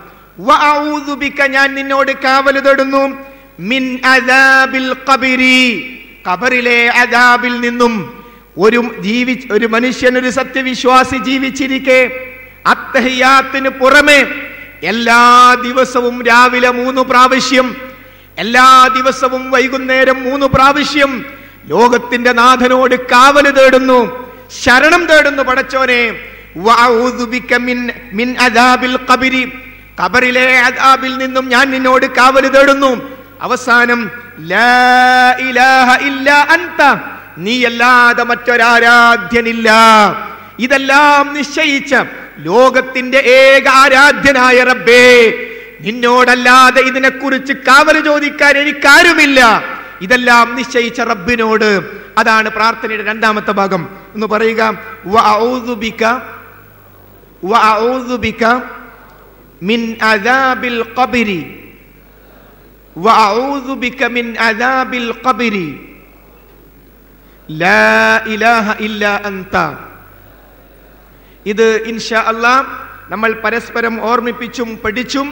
A: വഅഊദു ബിക, ഞാൻ നിന്നോട് കാവൽ തേടുന്നു. മിൻ അദാബിൽ ഖബരി, ഖബറിലെ അദാബിൽ നിന്നും. ഒരു മനുഷ്യൻ, ഒരു സത്യവിശ്വാസി ജീവിച്ചിരിക്കെ അത്തഹിയാത്തിന് പുറമെ എല്ലാ ദിവസവും രാവിലെ 3 പ്രാവശ്യം, എല്ലാ ദിവസവും വൈകുന്നേരം 3 പ്രാവശ്യം ലോകത്തിന്റെ നാഥനോട് കാവൽ തേടുന്നു, ശരണം തേടുന്നു. പടച്ചോനെ, വഅഊദു ബിക മിൻ അദാബിൽ ഖബരി, ഖബറിലെ അദാബിൽ നിന്നും ഞാൻ നിന്നോട് കാവൽ തേടുന്നു. അവസാനം, ലാ ഇലാഹ ഇല്ലാ അൻത, നീയല്ലാതെ മറ്റൊരാരാധ്യനില്ല. ഇതെല്ലാം നിശ്ചയിച്ച ലോകത്തിന്റെ ഏക ആരാധ്യനായ റബ്ബേ, നിന്നോടല്ലാതെ ഇതിനെക്കുറിച്ച് കാവല് ചോദിക്കാൻ എനിക്കാരുമില്ല. ഇതെല്ലാം നിശ്ചയിച്ച റബ്ബിനോട്. അതാണ് പ്രാർത്ഥനയുടെ രണ്ടാമത്തെ ഭാഗം. എന്ന് പറയുക, വഅഊദു ബിക മിൻ അദാബിൽ ഖബ്രി, വഅഊദു ബിക മിൻ അദാബിൽ ഖബ്രി ലാ ഇലാഹ ഇല്ലാ അൻത. ഇത് ഇൻഷാ അല്ലാഹ് നമ്മൾ പരസ്പരം ഓർമ്മിപ്പിച്ചും പഠിച്ചും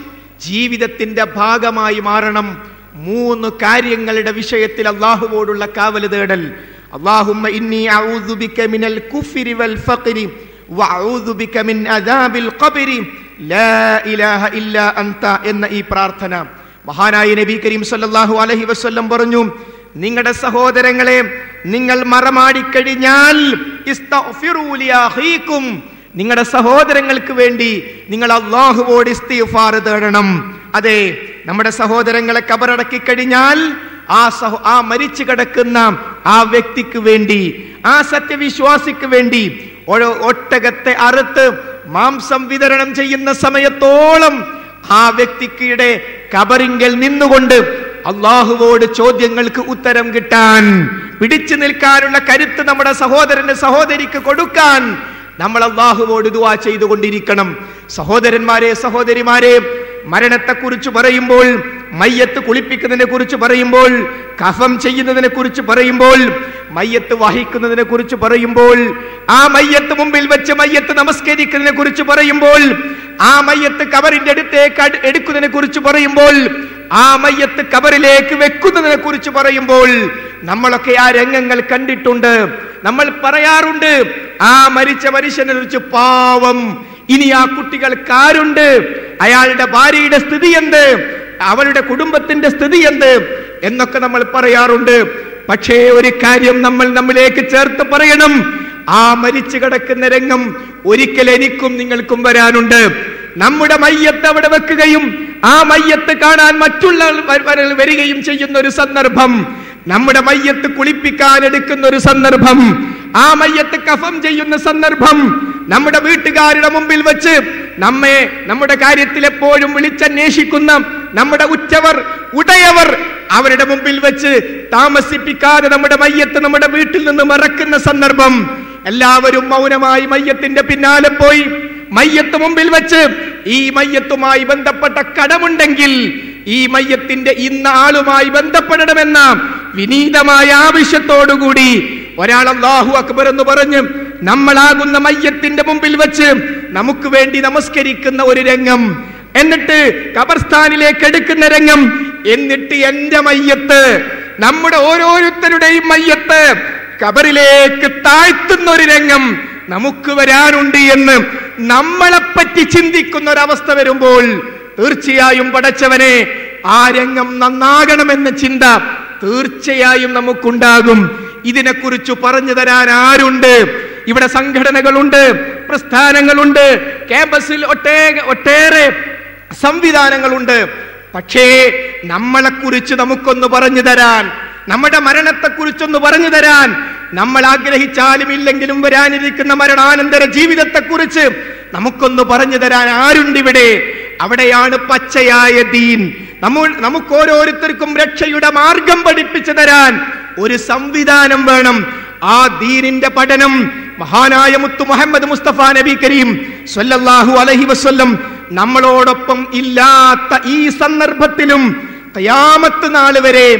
A: ജീവിതത്തിന്റെ ഭാഗമായി മാറണം. 3 കാര്യങ്ങളുടെ വിഷയത്തിൽ അല്ലാഹുവോടുള്ള കാവല് തേടൽ. അല്ലാഹുമ്മ ഇന്നി അഊദു ബിക മിനൽ കുഫ്രി വൽ ഫഖ്രി വഅഊദു ബിക മിൻ അദാബിൽ ഖബ്രി ലാ ഇലാഹ ഇല്ലാ അൻത എന്ന ഈ പ്രാർത്ഥന മഹാനായ നബി കരീം സല്ലല്ലാഹു അലൈഹി വസല്ലം പറഞ്ഞു, നിങ്ങളുടെ സഹോദരങ്ങളെ നിങ്ങൾ മറമാടിക്കഴിഞ്ഞാൽ ഇസ്തഗ്ഫിറൂ ലി അഖീകും, നിങ്ങളുടെ സഹോദരങ്ങൾക്ക് വേണ്ടി നിങ്ങൾ അല്ലാഹുവോട് ഇസ്തിഗ്ഫാർ തേടണം. അതെ, നമ്മുടെ സഹോദരങ്ങളെ കബറടക്കി കഴിഞ്ഞാൽ ആ മരിച്ചു കിടക്കുന്ന ആ വ്യക്തിക്ക് വേണ്ടി, ആ സത്യവിശ്വാസിക്ക് വേണ്ടി ഒട്ടകത്തെ അറുത്ത് മാംസം വിതരണം ചെയ്യുന്ന സമയത്തോളം ആ വ്യക്തിയുടെ കബറിങ്കൽ നിന്നുകൊണ്ട് അല്ലാഹുവോട് ചോദ്യങ്ങൾക്ക് ഉത്തരം കിട്ടാൻ, പിടിച്ചു നിൽക്കാനുള്ള കരുത്ത് നമ്മുടെ സഹോദരന്റെ സഹോദരിക്ക് കൊടുക്കാൻ നമ്മൾ അല്ലാഹുവോട് ദുആ ചെയ്തുകൊണ്ടിരിക്കണം. സഹോദരന്മാരെ, സഹോദരിമാരെ, മരണത്തെക്കുറിച്ച് പറയുമ്പോൾ, മയ്യത്ത് കുളിപ്പിക്കുന്നതിനെ കുറിച്ച് പറയുമ്പോൾ, കഫം ചെയ്യുന്നതിനെ കുറിച്ച് പറയുമ്പോൾ, മയ്യത്ത് വഹിക്കുന്നതിനെ കുറിച്ച് പറയുമ്പോൾ, ആ മയ്യത്ത് മുമ്പിൽ വെച്ച് മയ്യത്ത് നമസ്കരിക്കുന്നതിനെ കുറിച്ച് പറയുമ്പോൾ, ആ മയ്യത്ത് കബറിന്റെ അടുത്തേക്ക് എടുക്കുന്നതിനെ കുറിച്ച് പറയുമ്പോൾ, ആ മയ്യത്ത് കബറിലേക്ക് വെക്കുന്നതിനെ കുറിച്ച് പറയുമ്പോൾ നമ്മളൊക്കെ ആ രംഗങ്ങൾ കണ്ടിട്ടുണ്ട്. നമ്മൾ പറയാറുണ്ട്, ആ മരിച്ച മനുഷ്യനെ കുറിച്ച് പാവം, ഇനി ആ കുട്ടികൾക്കാരുണ്ട്, അയാളുടെ ഭാര്യയുടെ സ്ഥിതി എന്ത്, അവളുടെ കുടുംബത്തിന്റെ സ്ഥിതി എന്ത് എന്നൊക്കെ നമ്മൾ പറയാറുണ്ട്. പക്ഷേ ഒരു കാര്യം നമ്മൾ നമ്മിലേക്ക് ചേർത്ത് പറയണം, ആ മരിച്ചു കിടക്കുന്ന രംഗം ഒരിക്കൽ എനിക്കും നിങ്ങൾക്കും വരാനുണ്ട്. നമ്മുടെ മയ്യത്ത് അവിടെ വെക്കുകയും ആ മയ്യത്ത് കാണാൻ മറ്റുള്ള വരികയും ചെയ്യുന്ന ഒരു സന്ദർഭം, നമ്മുടെ മയ്യത്ത് കുളിപ്പിക്കാൻ എടുക്കുന്ന ഒരു സന്ദർഭം, ആ മയ്യത്ത് കഫം ചെയ്യുന്ന സന്ദർഭം, നമ്മുടെ വീട്ടുകാരുടെ മുമ്പിൽ വെച്ച് നമ്മുടെ കാര്യത്തിൽ എപ്പോഴും വിളിച്ചന്വേഷിക്കുന്ന നമ്മുടെ ഉറ്റവർ ഉടയവർ അവരുടെ മുമ്പിൽ വെച്ച് താമസിപ്പിക്കാതെ നമ്മുടെ മയ്യത്ത് നമ്മുടെ വീട്ടിൽ നിന്ന് മറക്കുന്ന സന്ദർഭം, എല്ലാവരും മൗനമായി മയ്യത്തിന്റെ പിന്നാലെ പോയി മയ്യത്ത് മുമ്പിൽ വെച്ച് ഈ മയ്യത്തുമായി ബന്ധപ്പെട്ട കടമുണ്ടെങ്കിൽ ഈ മയ്യത്തിന്റെ ഇന്ന ആളുമായി ബന്ധപ്പെടണമെന്ന വിനീതമായ ആവശ്യത്തോടുകൂടി ഒരാൾ അല്ലാഹു അക്ബർ എന്ന് പറഞ്ഞ് നമ്മളാകുന്ന മയ്യത്തിന്റെ മുമ്പിൽ വെച്ച് നമുക്ക് വേണ്ടി നമസ്കരിക്കുന്ന ഒരു രംഗം, എന്നിട്ട് ഖബർസ്ഥാനിലേക്ക് എടുക്കുന്ന രംഗം, എന്നിട്ട് എന്റെ മയ്യത്ത്, നമ്മുടെ ഓരോരുത്തരുടെയും മയ്യത്ത് ഖബറിലേക്ക് താഴ്ത്തുന്ന ഒരു രംഗം നമുക്ക് വരാനുണ്ട് എന്ന് നമ്മളെപ്പറ്റി ചിന്തിക്കുന്ന ഒരവസ്ഥ വരുമ്പോൾ തീർച്ചയായും പടച്ചവനെ ആ രംഗം നന്നാകണമെന്ന ചിന്ത തീർച്ചയായും നമുക്കുണ്ടാകും. ഇതിനെക്കുറിച്ച് പറഞ്ഞു തരാൻ ആരുണ്ട്? ഇവിടെ സംഘടനകളുണ്ട്, പ്രസ്ഥാനങ്ങളുണ്ട്, ക്യാമ്പസിൽ ഒട്ടേറെ സംവിധാനങ്ങളുണ്ട്. പക്ഷേ നമ്മളെക്കുറിച്ച് നമുക്കൊന്ന് പറഞ്ഞു തരാൻ, നമ്മുടെ മരണത്തെക്കുറിച്ചൊന്ന് പറഞ്ഞു തരാൻ, നമ്മൾ ആഗ്രഹിച്ചാലും ഇല്ലെങ്കിലും വരാനിരിക്കുന്ന മരണാനന്തര ജീവിതത്തെക്കുറിച്ച് നമുക്കൊന്ന് പറഞ്ഞു തരാൻ ആരുണ്ട് ഇവിടെ? അവിടെയാണ് പച്ചയായ ദീൻ. നമുക്ക് ഓരോരുത്തർക്കും രക്ഷയുടെ മാർഗം പഠിപ്പിച്ചു തരാൻ ഒരു സംവിധാനം വേണം. ആ ദീനിന്റെ പഠനം മഹാനായ മുത്തു മുഹമ്മദ് മുസ്തഫ നബി കരീം സ്വല്ലല്ലാഹു അലൈഹി വസല്ലം നമ്മളോടൊപ്പം ഇല്ലാത്ത ഈ സന്ദർഭത്തിലും ഖിയാമത്ത് നാൾ വരെ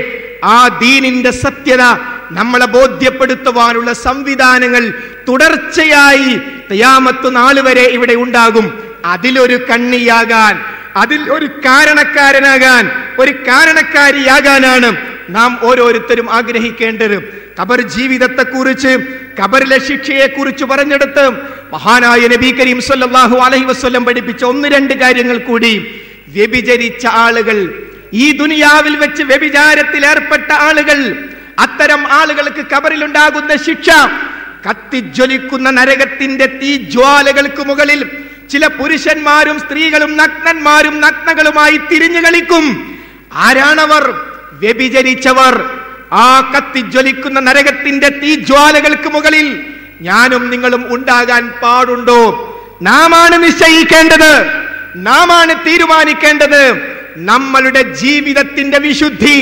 A: ആ ദീനിന്റെ സത്യത നമ്മളെ ബോധ്യപ്പെടുത്തുവാനുള്ള സംവിധാനങ്ങൾ തുടർച്ചയായി ഖിയാമത്ത് നാൾ വരെ ഇവിടെ ഉണ്ടാകും. അതിലൊരു കണ്ണിയാകാൻ, അതിൽ ഒരു കാരണക്കാരനാകാൻ, ഒരു കാരണക്കാരിയാകാനാണ് നാം ഓരോരുത്തരും ആഗ്രഹിക്കേണ്ടത്. ഖബർ ജീവിതത്തെക്കുറിച്ച്, ഖബറിലെ ശിക്ഷയെക്കുറിച്ച് പറഞ്ഞെടുത്ത് മഹാനായ നബി കരീം സ്വല്ലല്ലാഹു അലൈഹി വസല്ലം പഠിപ്പിച്ച 1-2 കാര്യങ്ങൾ കൂടി. വ്യഭിചരിച്ച ആളുകൾ, ഈ ദുനിയാവിൽ വെച്ച് വ്യഭിചാരത്തിൽ ഏർപ്പെട്ട ആളുകൾ, അത്തരം ആളുകൾക്ക് ഖബറിലുണ്ടാകുന്ന ശിക്ഷ കത്തിജ്വലിക്കുന്ന നരകത്തിന്റെ തീജ്വാലകൾക്ക് മുകളിൽ ചില പുരുഷന്മാരും സ്ത്രീകളും നഗ്നന്മാരും നഗ്നകളുമായി തിരിഞ്ഞു കളിക്കും. ആരാണവർ? വ്യഭിചരിച്ചവർ. ആ കത്തിജ്വലിക്കുന്ന നരകത്തിന്റെ തീജ്വാലകൾക്ക് മുകളിൽ ഞാനും നിങ്ങളും ഉണ്ടാകാൻ പാടുണ്ടോ? നാമാണ് നിശ്ചയിക്കേണ്ടത്, നാമാണ് തീരുമാനിക്കേണ്ടത്. നമ്മളുടെ ജീവിതത്തിന്റെ വിശുദ്ധി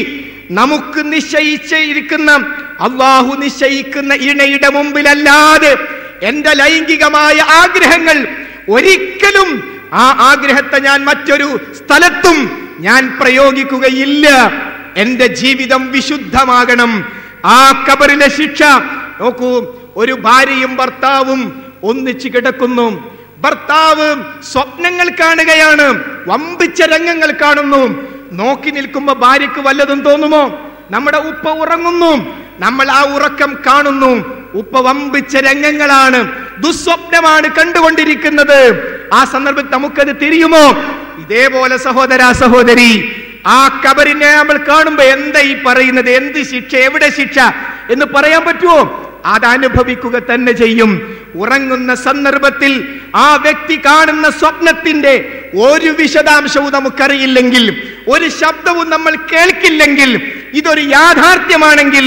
A: നമുക്ക് നിശ്ചയിച്ചിരിക്കുന്ന അള്ളാഹു നിശ്ചയിക്കുന്ന ഇണയുടെ മുമ്പിലല്ലാതെ എന്റെ ലൈംഗികമായ ആഗ്രഹങ്ങൾ ഒരിക്കലും ആ ആഗ്രഹത്തെ ഞാൻ മറ്റൊരു സ്ഥലത്തും ഞാൻ പ്രയോഗിക്കുകയില്ല. എന്റെ ജീവിതം വിശുദ്ധമാകണം. ആ ഖബറിലെ ശിക്ഷ നോക്കൂ. ഒരു ഭാര്യയും ഭർത്താവും ഒന്നിച്ചു കിടക്കുന്നു. ഭർത്താവ് സ്വപ്നങ്ങൾ കാണുകയാണ്, വമ്പിച്ച രംഗങ്ങൾ കാണുന്നു. നോക്കി നിൽക്കുമ്പോ ഭാര്യക്ക് വല്ലതും തോന്നുമോ? നമ്മുടെ ഉപ്പ ഉറങ്ങുന്നു, നമ്മൾ ആ ഉറക്കം കാണുന്നു. ഉപ്പ വമ്പിച്ച രംഗങ്ങളാണ്, ദുസ്വപ്നമാണ് കണ്ടുകൊണ്ടിരിക്കുന്നത്. ആ സന്ദർഭത്തിൽ നമുക്കത് തിരിയുമോ? ഇതേപോലെ സഹോദരാ സഹോദരി, ആ ഖബറിനെ നമ്മൾ കാണുമ്പോ എന്താ ഈ പറയുന്നത്? എന്ത് ശിക്ഷ, എവിടെ ശിക്ഷ എന്ന് പറയാൻ പറ്റുമോ? അതനുഭവിക്കുക തന്നെ ചെയ്യും. ഉറങ്ങുന്ന സന്ദർഭത്തിൽ ആ വ്യക്തി കാണുന്ന സ്വപ്നത്തിന്റെ ഒരു വിശദാംശവും നമുക്കറിയില്ലെങ്കിൽ, ഒരു ശബ്ദവും നമ്മൾ കേൾക്കില്ലെങ്കിൽ, ഇതൊരു യാഥാർത്ഥ്യമാണെങ്കിൽ,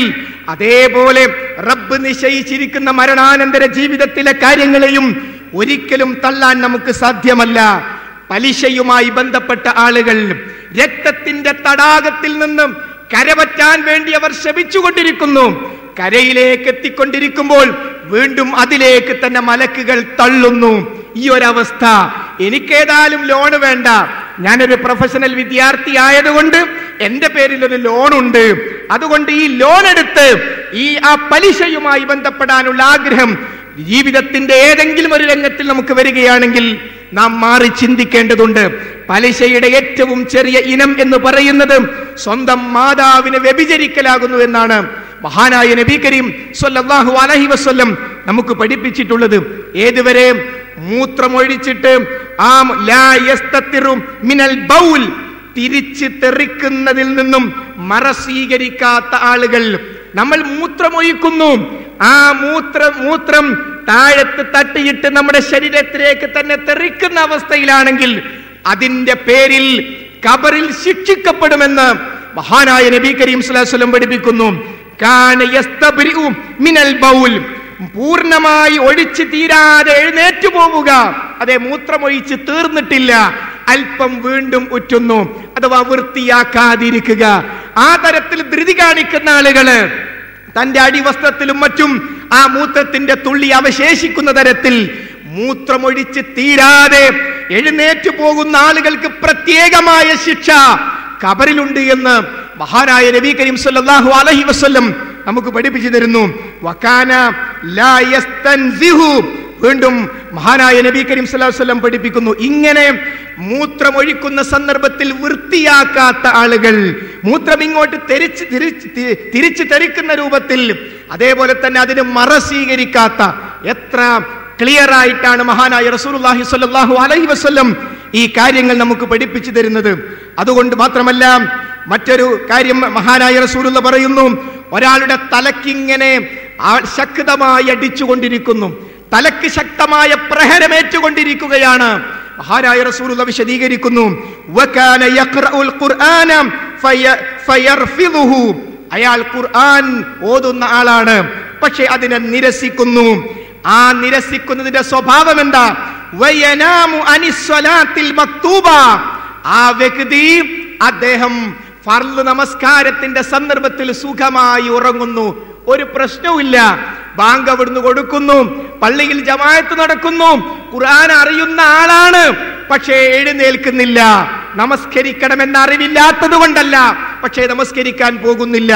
A: അതേപോലെ റബ്ബ് നിശ്ചയിച്ചിരിക്കുന്ന മരണാനന്തര ജീവിതത്തിലെ കാര്യങ്ങളെയും ഒരിക്കലും തള്ളാൻ നമുക്ക് സാധ്യമല്ല. പലിശയുമായി ബന്ധപ്പെട്ട ആളുകൾ രക്തത്തിന്റെ തടാകത്തിൽ നിന്നും കരപറ്റാൻ വേണ്ടി അവർ ശ്രമിച്ചുകൊണ്ടിരിക്കുന്നു. കരയിലേക്ക് എത്തിക്കൊണ്ടിരിക്കുമ്പോൾ വീണ്ടും അതിലേക്ക് തന്നെ മലക്കുകൾ തള്ളുന്നു. ഈ ഒരവസ്ഥ, എനിക്കേതായാലും ലോണ് വേണ്ട, ഞാനൊരു പ്രൊഫഷണൽ വിദ്യാർത്ഥി ആയതുകൊണ്ട് എന്റെ പേരിൽ ഒരു ലോണുണ്ട്, അതുകൊണ്ട് ഈ ലോൺ എടുത്ത് ആ പലിശയുമായി ബന്ധപ്പെടാനുള്ള ആഗ്രഹം ജീവിതത്തിന്റെ ഏതെങ്കിലും ഒരു രംഗത്തിൽ നമുക്ക് വരികയാണെങ്കിൽ നാം മാറി ചിന്തിക്കേണ്ടതുണ്ട്. പലിശയുടെ ഏറ്റവും ചെറിയ ഇനം എന്ന് പറയുന്നത് സ്വന്തം മാതാവിനെ വ്യഭിചരിക്കലാകുന്നു എന്നാണ് മഹാനായ നബി കരീം സ്വല്ലല്ലാഹു അലൈഹി വസല്ലം നമുക്ക് പഠിപ്പിച്ചിട്ടുള്ളത്. ഏതുവരെ? മൂത്രമൊഴിച്ചിട്ട് ലാ യസ്തതിറു മിനൽ ബൗൽ, തിരിച്ച് തെറിക്കുന്നതിൽ നിന്നും മറ സ്വീകരിക്കാത്ത ആളുകൾ. നമ്മൾ മൂത്രമൊഴിക്കുന്നു, ആ മൂത്രം താഴത്ത് തട്ടിയിട്ട് നമ്മുടെ ശരീരത്തിലേക്ക് തന്നെ തെറിക്കുന്ന അവസ്ഥയിലാണെങ്കിൽ അതിന്റെ പേരിൽ ഖബറിൽ ശിക്ഷിക്കപ്പെടുമെന്ന് മഹാനായ നബി കരീം സ്വല്ലല്ലാഹു അലൈഹി വസല്ലം പഠിപ്പിക്കുന്നു. കാന യസ്തബ്രിഉ മിനൽ ബൗൽ, പൂർണ്ണമായി ഒഴിച്ചു തീരാതെ എഴുന്നേറ്റു പോവുക. അതെ, മൂത്രമൊഴിച്ച് തീർന്നിട്ടില്ല, അല്പം വീണ്ടും ഉറ്റുന്നു, അഥവാ വൃത്തിയാക്കാതിരിക്കുക. ആ തരത്തിൽ ധൃതി കാണിക്കുന്ന ആളുകള് തന്റെ അടിവസ്ത്രത്തിലും മറ്റും ആ മൂത്രത്തിന്റെ തുള്ളി അവശേഷിക്കുന്ന തരത്തിൽ മൂത്രമൊഴിച്ച് തീരാതെ എഴുന്നേറ്റു പോകുന്ന ആളുകൾക്ക് പ്രത്യേകമായ ശിക്ഷ ഖബറിലുണ്ട് എന്ന് മഹാനായ നബി കരീം സ്വല്ലല്ലാഹു അലൈഹി വസല്ലം നമുക്ക് പഠിപ്പിച്ചു തരുന്നു. വകാന ലാ യസ്തൻസിഹു, വീണ്ടും മഹാനായ നബി കരീം സ്വല്ലല്ലാഹു അലൈഹി വസല്ലം പഠിപ്പിക്കുന്നു, ഇങ്ങനെ മൂത്രമൊഴിക്കുന്ന സന്ദർഭത്തിൽ വൃത്തിയാക്കാത്ത ആളുകൾ, മൂത്രം ഇങ്ങോട്ട് തിരിച്ചു തെറിക്കുന്ന രൂപത്തിൽ, അതേപോലെ തന്നെ അതിന് മറ സ്വീകരിക്കാത്ത, എത്ര ക്ലിയർ ആയിട്ടാണ് മഹാനായ റസൂലുള്ളാഹി സ്വല്ലല്ലാഹു അലൈഹി വസല്ലം ഈ കാര്യങ്ങൾ നമുക്ക് പഠിപ്പിച്ചു തരുന്നത്. അതുകൊണ്ട് മാത്രമല്ല, മറ്റൊരു കാര്യം മഹാനായ റസൂലുള്ള പറയുന്നു, ഒരാളുടെ തലക്കിങ്ങനെ ശക്തമായി അടിച്ചുകൊണ്ടിരിക്കുന്നു, തലക്ക് ശക്തമായ പ്രഹരമേറ്റുകൊണ്ടിരിക്കുകയാണ്. മഹാനായ റസൂലുള്ള വിശദീകരിക്കുന്നു, വകാന യഖറഉൽ ഖുർആന ഫയർഫിദുഹു, അയാൾ ഖുർആൻ ഓതുന്ന ആളാണ്, പക്ഷേ അതിനെ നിരസിക്കുന്നു. ആ നിരസിക്കുന്നതിന്റെ സ്വഭാവം എന്താ? വയനാമു അനിസ്സലാത്തിൽ മക്തൂബ, ആ വ്യക്തി അദ്ദേഹം ഫർള് നമസ്കാരത്തിന്റെ സന്ദർഭത്തിൽ സുഖമായി ഉറങ്ങുന്നു, ഒരു പ്രശ്നവുമില്ല. ബാങ്ക് അവിടുന്ന് കൊടുക്കുന്നു, പള്ളിയിൽ ജമാഅത്ത് നടക്കുന്നു, ഖുർആൻ അറിയുന്ന ആളാണ്, പക്ഷേ എഴുന്നേൽക്കുന്നില്ല. നമസ്കരിക്കണമെന്ന അറിവില്ലാത്തത് കൊണ്ടല്ല, പക്ഷേ നമസ്കരിക്കാൻ പോകുന്നില്ല.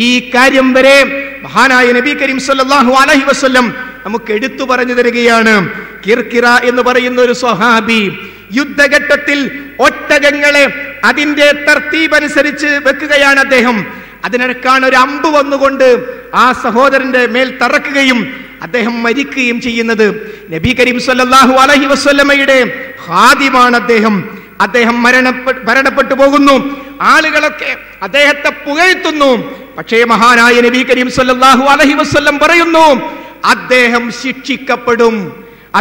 A: ഈ കാര്യം വരെ മഹാനായ നബി കരീം സ്വല്ലല്ലാഹു അലൈഹി വസല്ലം നമുക്ക് എടുത്തു പറഞ്ഞു തരികയാണ്. കിർകിറ എന്ന് പറയുന്ന ഒരു സ്വഹാബി യുദ്ധഘട്ടത്തിൽ ഒട്ടകങ്ങളെ അതിന്റെ തർത്തീബ് അനുസരിച്ച് വെക്കുകയാണ് അദ്ദേഹം. അതിനിടക്കാണ് ഒരു അമ്പ് വന്നുകൊണ്ട് ആ സഹോദരന്റെ മേൽ തറക്കുകയും അദ്ദേഹം മരിക്കുകയും ചെയ്യുന്നത്. നബി കരീം സ്വല്ലല്ലാഹു അലൈഹി വസല്ലമയുടെ ഖാദിമാണ് അദ്ദേഹം. അദ്ദേഹം മരണപ്പെട്ടു പോകുന്നു. ആളുകളൊക്കെ അദ്ദേഹത്തെ പുകഴ്ത്തുന്നു. പക്ഷേ മഹാനായ നബി കരീം സ്വല്ലല്ലാഹു അലൈഹി വസല്ലം പറയുന്നു, അദ്ദേഹം ശിക്ഷിക്കപ്പെടും,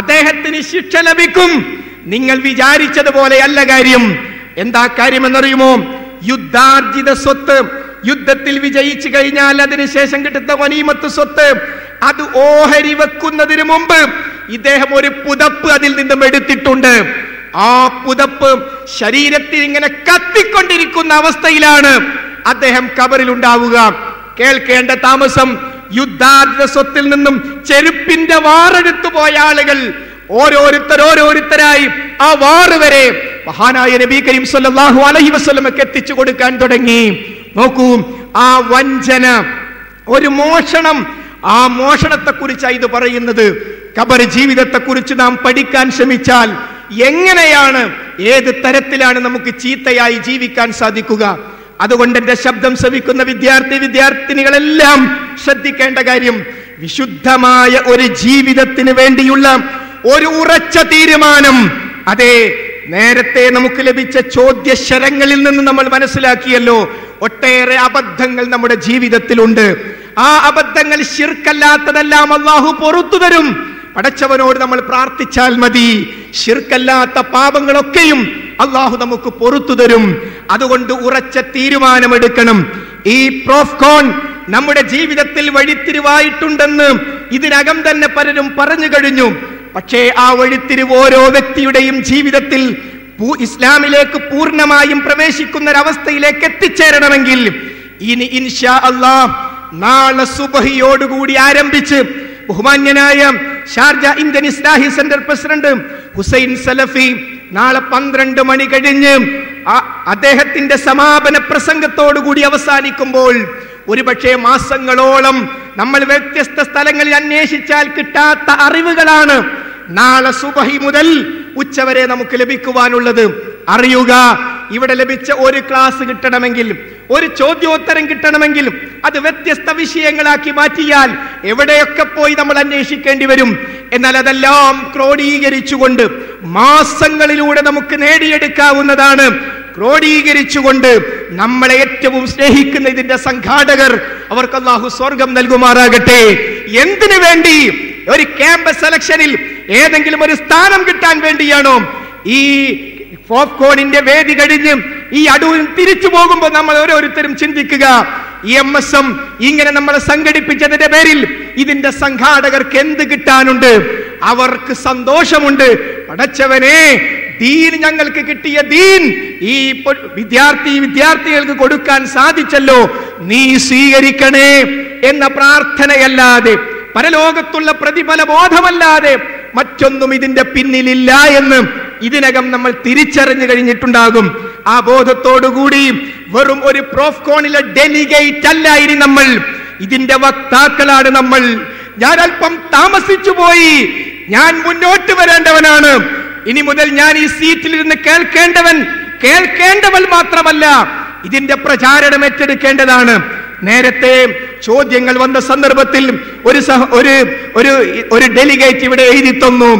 A: അദ്ദേഹത്തിന് ശിക്ഷ ലഭിക്കും. നിങ്ങൾ വിചാരിച്ചതുപോലെയല്ല കാര്യം. എന്താ കാര്യം എന്നറിയുമോ? യുദ്ധാർജിത സ്വത്ത് യുദ്ധത്തിൽ വിജയിച്ചു കഴിഞ്ഞാൽ അതിനുശേഷം കിട്ടുന്ന ഗനീമത്ത് സ്വത്ത് അത് ഓഹരി വെക്കുന്നതിന് മുമ്പ് ഇദ്ദേഹം ഒരു പുതപ്പ് അതിൽ നിന്നും എടുത്തിട്ടുണ്ട്. ആ പുതപ്പ് ശരീരത്തിൽ ഇങ്ങനെ കത്തിക്കൊണ്ടിരിക്കുന്ന അവസ്ഥയിലാണ് അദ്ദേഹം ഖബറിൽ ഉണ്ടാവുക. കേൾക്കേണ്ട താമസം, യുദ്ധാർജിത സ്വത്തിൽ നിന്നും ചെരുപ്പിന്റെ വാറെടുത്തു പോയ ആളുകൾ ഓരോരുത്തരായി ആ വാറ് വരെ മഹാനായ നബി കരീം സല്ലല്ലാഹു അലൈഹി വസല്ലമക്ക് എത്തിച്ചു കൊടുക്കാൻ തുടങ്ങി. നോക്കൂ, ആ വഞ്ചന, ഒരു മോഷണം, ആ മോഷണത്തെ കുറിച്ചാണ് ഇത് പറയുന്നത്. ഖബർ ജീവിതത്തെ കുറിച്ച് നാം പഠിക്കാൻ ശ്രമിച്ചാൽ എങ്ങനെയാണ്, ഏത് തരത്തിലാണ് നമുക്ക് ചീത്തയായി ജീവിക്കാൻ സാധിക്കുക? അതുകൊണ്ട് എന്റെ ശബ്ദം ശ്രവിക്കുന്ന വിദ്യാർത്ഥിനികളെല്ലാം ശ്രദ്ധിക്കേണ്ട കാര്യം, വിശുദ്ധമായ ഒരു ജീവിതത്തിന് വേണ്ടിയുള്ള ഒരു ഉറച്ച തീരുമാനം. അതെ, നേരത്തെ നമുക്ക് ലഭിച്ച ചോദ്യശരങ്ങളിൽ നിന്ന് നമ്മൾ മനസ്സിലാക്കിയല്ലോ, ഒട്ടേറെ അബദ്ധങ്ങൾ നമ്മുടെ ജീവിതത്തിലുണ്ട്. ആ അബദ്ധങ്ങൾ ശിർക്കല്ലാത്തതെല്ലാം അല്ലാഹു പുറത്തു തരും. പടച്ചവനോട് നമ്മൾ പ്രാർത്ഥിച്ചാൽ മതി. ശിർക്കല്ലാത്ത പാപങ്ങളൊക്കെയും അല്ലാഹു നമുക്ക് പുറത്തു തരും. അതുകൊണ്ട് ഉറച്ച തീരുമാനമെടുക്കണം. ഈ പ്രോഫ്കോൺ നമ്മുടെ ജീവിതത്തിൽ വഴിത്തിരിവായിട്ടുണ്ടെന്ന് ഇതിനകം തന്നെ പലരും പറഞ്ഞു കഴിഞ്ഞു. പക്ഷേ ആ വഴിത്തിരിവ് ഓരോ വ്യക്തിയുടെയും ജീവിതത്തിൽ ഇസ്ലാമിലേക്ക് പൂർണ്ണമായും പ്രവേശിക്കുന്ന ഒരവസ്ഥയിലേക്ക് എത്തിച്ചേരണമെങ്കിൽ ഇനി ഇൻഷാ അല്ലാഹ് നാളെ സുബഹിയോടുകൂടി ആരംഭിച്ച് ബഹുമാന്യനായ ഷാർജ ഇന്ത്യൻ ഇസ്ലാഹി സെന്റർ പ്രസിഡന്റ് ഹുസൈൻ സലഫി നാളെ 12 മണി കഴിഞ്ഞ് അദ്ദേഹത്തിന്റെ സമാപന പ്രസംഗത്തോടുകൂടി അവസാനിക്കുമ്പോൾ ഒരുപക്ഷെ മാസങ്ങളോളം നമ്മൾ വ്യത്യസ്ത സ്ഥലങ്ങളിൽ അന്വേഷിച്ചാൽ കിട്ടാത്ത അറിവുകളാണ് നാളെ സുബഹി മുതൽ ഉച്ചവരെ നമുക്ക് ലഭിക്കുവാനുള്ളത്. അറിയുക, ഇവിടെ ലഭിച്ച ഒരു ക്ലാസ് കിട്ടണമെങ്കിൽ, ഒരു ചോദ്യോത്തരം കിട്ടണമെങ്കിൽ അത് വ്യത്യസ്ത വിഷയങ്ങളാക്കി മാറ്റിയാൽ എവിടെയൊക്കെ പോയി നമ്മൾ അന്വേഷിക്കേണ്ടി വരും. എന്നാൽ അതെല്ലാം ക്രോഡീകരിച്ചുകൊണ്ട് മാസങ്ങളിലൂടെ നമുക്ക് നേടിയെടുക്കാവുന്നതാണ്. ക്രോഡീകരിച്ചുകൊണ്ട് നമ്മളെ ഏറ്റവും സ്നേഹിക്കുന്ന ഇതിന്റെ സംഘാടകർ, അവർക്ക് അല്ലാഹു സ്വർഗം നൽകുമാറാകട്ടെ. എന്തിനു വേണ്ടി? ഒരു ക്യാമ്പസ് സെലക്ഷനിൽ ഏതെങ്കിലും ഒരു സ്ഥാനം കിട്ടാൻ വേണ്ടിയാണോ? ഈ പോപ്കോണിന്റെ വേദി കഴിഞ്ഞ് ഈ അടൂരിൽ തിരിച്ചു പോകുമ്പോൾ നമ്മൾ ഓരോരുത്തരും ചിന്തിക്കുക, EMSM ഇങ്ങനെ നമ്മളെ സംഘടിപ്പിച്ചതിന്റെ പേരിൽ ഇതിന്റെ സംഘാടകർക്ക് എന്ത് കിട്ടാനുണ്ട്? അവർക്ക് സന്തോഷമുണ്ട്. പടച്ചവനെ, ദീൻ ഞങ്ങൾക്ക് കിട്ടിയ ദീൻ ഈ വിദ്യാർത്ഥികൾക്ക് കൊടുക്കാൻ സാധിച്ചല്ലോ, നീ സ്വീകരിക്കണേ എന്ന പ്രാർത്ഥനയല്ലാതെ, പരലോകത്തുള്ള പ്രതിഫല ബോധമല്ലാതെ മറ്റൊന്നും ഇതിന്റെ പിന്നിലില്ല എന്ന് ഇതിനകം നമ്മൾ തിരിച്ചറിഞ്ഞു കഴിഞ്ഞിട്ടുണ്ടാകും. ആ ബോധത്തോടുകൂടി വെറും ഒരു പ്രോഫ്കോണിലെ ഡെലിഗേറ്റ് അല്ല ഇനി നമ്മൾ, ഇതിന്റെ വക്താക്കളാണ് നമ്മൾ. ഞാൻ അല്പം താമസിച്ചു പോയി, ഞാൻ മുന്നോട്ട് വരേണ്ടവനാണ്. ഇനി മുതൽ ഞാൻ ഈ സീറ്റിലിരുന്ന് കേൾക്കേണ്ടവൻ മാത്രമല്ല, ഇതിന്റെ ഏറ്റെടുക്കേണ്ടതാണ്. നേരത്തെ ചോദ്യങ്ങൾ വന്ന സന്ദർഭത്തിൽ ഒരു ഡെലിഗേറ്റ് ഇവിടെ എഴുതി തന്നു,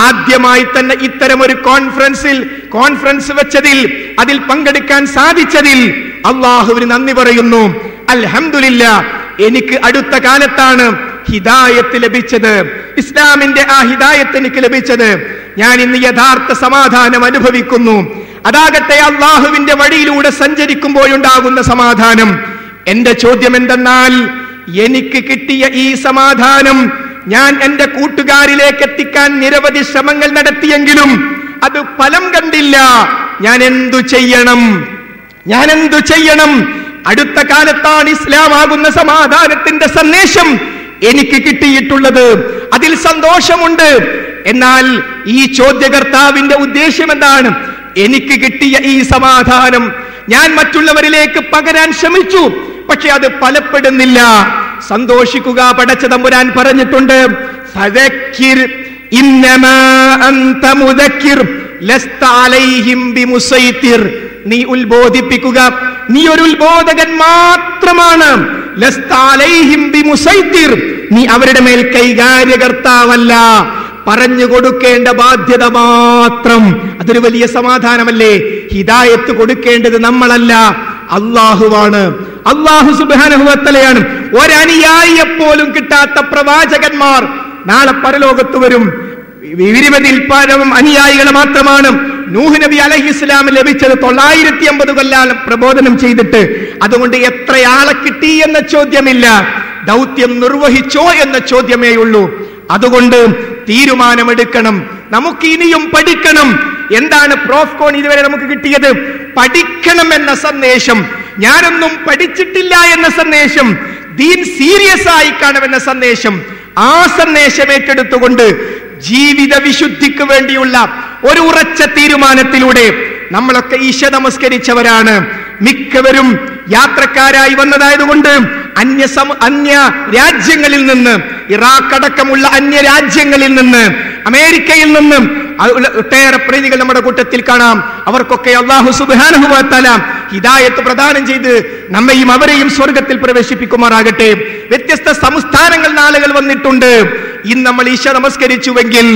A: ആദ്യമായി തന്നെ ഇത്തരം ഒരു കോൺഫറൻസ് വെച്ചതിൽ, അതിൽ പങ്കെടുക്കാൻ സാധിച്ചതിൽ അല്ലാഹുവിന് നന്ദി പറയുന്നു. അൽഹംദുലില്ലാ, എനിക്ക് അടുത്ത കാലത്താണ് ഹിദായത്ത് ലഭിച്ചത്. ഇസ്ലാമിന്റെ ആ ഹിദായത്ത് എനിക്ക് ലഭിച്ചത്. ഞാൻ ഇന്ന് യഥാർത്ഥ സമാധാനം അനുഭവിക്കുന്നു. അതാകട്ടെ അല്ലാഹുവിന്റെ വഴിയിലൂടെ സഞ്ചരിക്കുമ്പോഴുണ്ടാകുന്ന സമാധാനം. എന്റെ ചോദ്യം എന്തെന്നാൽ, എനിക്ക് കിട്ടിയ ഈ സമാധാനം ഞാൻ എന്റെ കൂട്ടുകാരിലേക്ക് എത്തിക്കാൻ നിരവധി ശ്രമങ്ങൾ നടത്തിയെങ്കിലും അത് ഫലം കണ്ടില്ല. ഞാൻ എന്തു ചെയ്യണം? അടുത്ത കാലത്താണ് ഇസ്ലാമാകുന്ന സമാധാനത്തിന്റെ സന്ദേശം എനിക്ക് കിട്ടിയിട്ടുള്ളത്. അതിൽ സന്തോഷമുണ്ട്. എന്നാൽ ഈ ചോദ്യകർത്താവിന്റെ ഉദ്ദേശ്യം എന്താണ്? എനിക്ക് കിട്ടിയ ഈ സമാധാനം ഞാൻ മറ്റുള്ളവരിലേക്ക് പകരാൻ ശ്രമിച്ചു, പക്ഷെ അത് ഫലപ്പെടുന്നില്ല. സന്തോഷിക്കുക, പടച്ച തമ്പുരാൻ പറഞ്ഞിട്ടുണ്ട്, ഫദക്കിർ ഇന്നമാ അൻത മുദക്കിർ ലസ്ത അലൈഹിം ബിമുസൈതിർ. നീ ഉത്ബോധിപ്പിക്കുക, നീ ഒരു ഉത്ബോധകൻ മാത്രമാണ്. ലസ്ത അലൈഹിം ബിമുസൈതിർ, നീ അവരുടെ മേൽ കൈകാര്യകർത്താവല്ല, പറഞ്ഞു കൊടുക്കേണ്ട ബാധ്യത മാത്രം. അതൊരു വലിയ സമാധാനമല്ലേ? ഹിദായത്ത് കൊടുക്കേണ്ടത് നമ്മളല്ല, അല്ലാഹുവാണ്. അല്ലാഹു സുബ്ഹാനഹു വ തആലയാണ്. ഒരനുയായിയെപ്പോലും കിട്ടാത്ത പ്രവാചകന്മാർ നാളെ പരലോകത്ത് വരും. 20 അനുയായികളെ മാത്രമാണ് നൂഹ് നബി അലൈഹിസ്സലാം ലഭിച്ചത് 950 കൊല്ലം പ്രബോധനം ചെയ്തിട്ട്. അതുകൊണ്ട് എത്രയാളെ കിട്ടി എന്ന ചോദ്യമില്ല, ദൗത്യം നിർവഹിച്ചോ എന്ന ചോദ്യമേ ഉള്ളൂ. അതുകൊണ്ട് തീരുമാനമെടുക്കണം. നമുക്ക് ഇനിയും പഠിക്കണം. എന്താണ് പ്രോഫ്കോൺ ഇതുവരെ നമുക്ക് കിട്ടിയത്? പഠിക്കണം എന്ന സന്ദേശം, ഞാനൊന്നും പഠിച്ചിട്ടില്ല എന്ന സന്ദേശം, ദീൻ സീരിയസ് ആയി കാണുമെന്ന സന്ദേശം. ആ സന്ദേശം ഏറ്റെടുത്തുകൊണ്ട് ജീവിത വിശുദ്ധിക്ക് വേണ്ടിയുള്ള ഒരു ഉറച്ച തീരുമാനത്തിലൂടെ നമ്മളൊക്കെ ഈശ നമസ്കരിച്ചവരാണ്. മിക്കവരും യാത്രക്കാരായി വന്നതായതുകൊണ്ട് അന്യ രാജ്യങ്ങളിൽ നിന്ന്, ഇറാഖ് അടക്കമുള്ള അന്യ രാജ്യങ്ങളിൽ നിന്ന്, അമേരിക്കയിൽ നിന്നും ഒട്ടേറെ പ്രതികൾ നമ്മുടെ കൂട്ടത്തിൽ കാണാം. അവർക്കൊക്കെ അല്ലാഹു സുബ്ഹാനഹു വ തആല ഹിദായത്ത് പ്രദാനം ചെയ്ത് നമ്മയും അവരെയും സ്വർഗത്തിൽ പ്രവേശിപ്പിക്കുമാറാകട്ടെ. വ്യത്യസ്ത സംസ്ഥാനങ്ങളിൽ ആളുകൾ വന്നിട്ടുണ്ട്. ഇന്ന് നമ്മൾ ഈശ നമസ്കരിച്ചുവെങ്കിൽ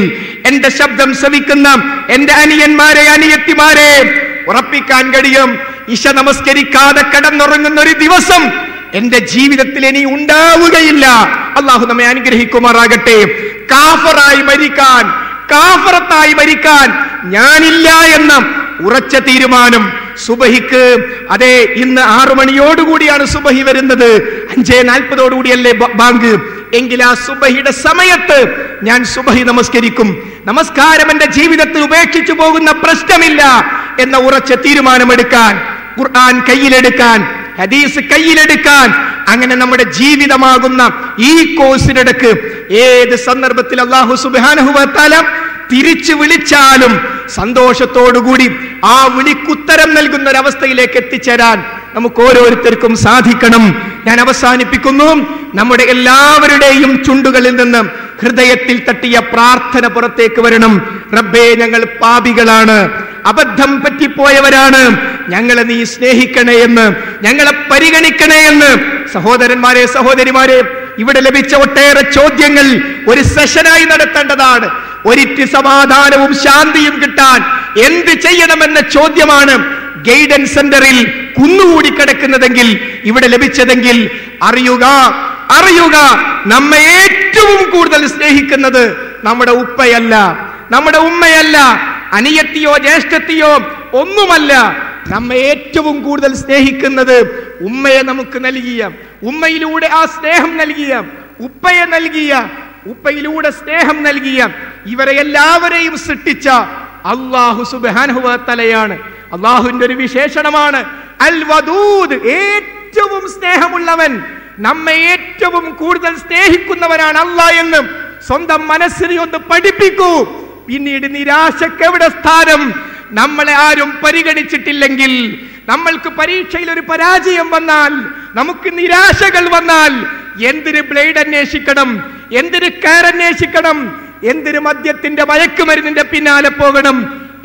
A: എന്റെ ശബ്ദം ശ്രവിക്കുന്ന എന്റെ അനിയന്മാരെ, അനിയത്തിമാരെ, ഉറപ്പിക്കാൻ കഴിയും, ഈശ നമസ്കരിക്കാതെ കിടന്നുറങ്ങുന്ന ഒരു ദിവസം എന്റെ ജീവിതത്തിൽ ഇനി ഉണ്ടാവുകയില്ല. അല്ലാഹു നമ്മെ അനുഗ്രഹിക്കുമാറാകട്ടെ. കാഫറായി മരിക്കാൻ, കാഫറത്തായി മരിക്കാൻ ഞാനില്ല എന്ന ഉറച്ച തീരുമാനം. സുബഹിക്ക്, അതെ, ഇന്ന് 6 മണിയോടുകൂടിയാണ് സുബഹി വരുന്നത്, 5:40 ബാങ്ക്. എങ്കിൽ ആ സുബഹിയുടെ സമയത്ത് ഞാൻ സുബഹി നമസ്കരിക്കും. നമസ്കാരം എന്റെ ജീവിതത്തിൽ ഉപേക്ഷിച്ചു പോകുന്ന പ്രശ്നമില്ല എന്ന ഉറച്ച തീരുമാനമെടുക്കാൻ, ഖുർആൻ കയ്യിലെടുക്കാൻ, ഹദീസ് കയ്യിലെടുക്കാൻ, അങ്ങനെ നമ്മുടെ ജീവിതമാകുന്ന ഈ കോഴ്സിനിടക്ക് ഏത് സന്ദർഭത്തിൽ അല്ലാഹു സുബ്ഹാനഹു വ തആല തിരിച്ചു വിളിച്ചാലും സന്തോഷത്തോടുകൂടി ആ വിളിക്കുത്തരം നൽകുന്ന ഒരവസ്ഥയിലേക്ക് എത്തിച്ചേരാൻ നമുക്ക് ഓരോരുത്തർക്കും സാധിക്കണം. ഞാൻ അവസാനിപ്പിക്കുന്നു. നമ്മുടെ എല്ലാവരുടെയും ചുണ്ടുകളിൽ നിന്ന് ഹൃദയത്തിൽ തട്ടിയ പ്രാർത്ഥന പുറത്തേക്ക് വരണം. റബ്ബേ, ഞങ്ങൾ പാപികളാണ്, അബദ്ധം പറ്റിപ്പോയവരാണ്, ഞങ്ങളെ നീ സ്നേഹിക്കണേ എന്ന്, ഞങ്ങളെ പരിഗണിക്കണേ എന്ന്. സഹോദരന്മാരെ, സഹോദരിമാരെ, ഇവിടെ ലഭിച്ച ഒട്ടേറെ ചോദ്യങ്ങൾ ഒരു സെഷനായി നടത്തേണ്ടതാണ്. ഒരിറ്റ് സമാധാനവും ശാന്തിയും കിട്ടാൻ എന്ത് ചെയ്യണമെന്ന ചോദ്യമാണ് ഗൈഡൻസ് സെന്ററിൽ കുന്നുകൂടി കിടക്കുന്നതെങ്കിൽ, ഇവിടെ ലഭിച്ചതെങ്കിൽ അറിയുക, നമ്മെ ഏറ്റവും കൂടുതൽ സ്നേഹിക്കുന്നത് നമ്മുടെ ഉപ്പയല്ല, നമ്മുടെ ഉമ്മയല്ല, അനിയത്തിയോ ജ്യേഷ്ഠത്തിയോ ഒന്നുമല്ല. നമ്മെ ഏറ്റവും കൂടുതൽ സ്നേഹിക്കുന്നത് ഉമ്മയെ നമുക്ക് നൽകിയ, ഉമ്മയിലൂടെ ആ സ്നേഹം നൽകിയ, ഉപ്പയെ നൽകിയ, ഉപ്പയിലൂടെ സ്നേഹം നൽകിയ, ഇവരെ എല്ലാവരെയും സൃഷ്ടിച്ച അല്ലാഹു സുബ്ഹാനഹു വ തആലയാണ്. അല്ലാഹുവിന്റെ ഒരു വിശേഷണമാണ് അൽ വദൂദ്, ഏറ്റവും സ്നേഹമുള്ളവൻ, നമ്മെ ഏറ്റവും കൂടുതൽ സ്നേഹിക്കുന്നവനാണ് അല്ലാഹ് എന്ന് സ്വന്തം മനസ്സിനെ ഒന്ന് പഠിപ്പിക്കൂ. പിന്നീട് നിരാശക്ക് എവിടെ സ്ഥാനം? നമ്മളെ ആരും പരിഗണിച്ചിട്ടില്ലെങ്കിൽ, നമ്മൾക്ക് പരീക്ഷയിൽ ഒരു പരാജയം വന്നാൽ, നമുക്ക് നിരാശകൾ വന്നാൽ, എന്തിന് ബ്ലേഡ് അന്വേഷിക്കണം, എന്തിന് കയർ അന്വേഷിക്കണം, എന്തിന് മദ്യത്തിന്റെ മയക്കുമരുന്നിന്റെ പിന്നാലെ പോകണം?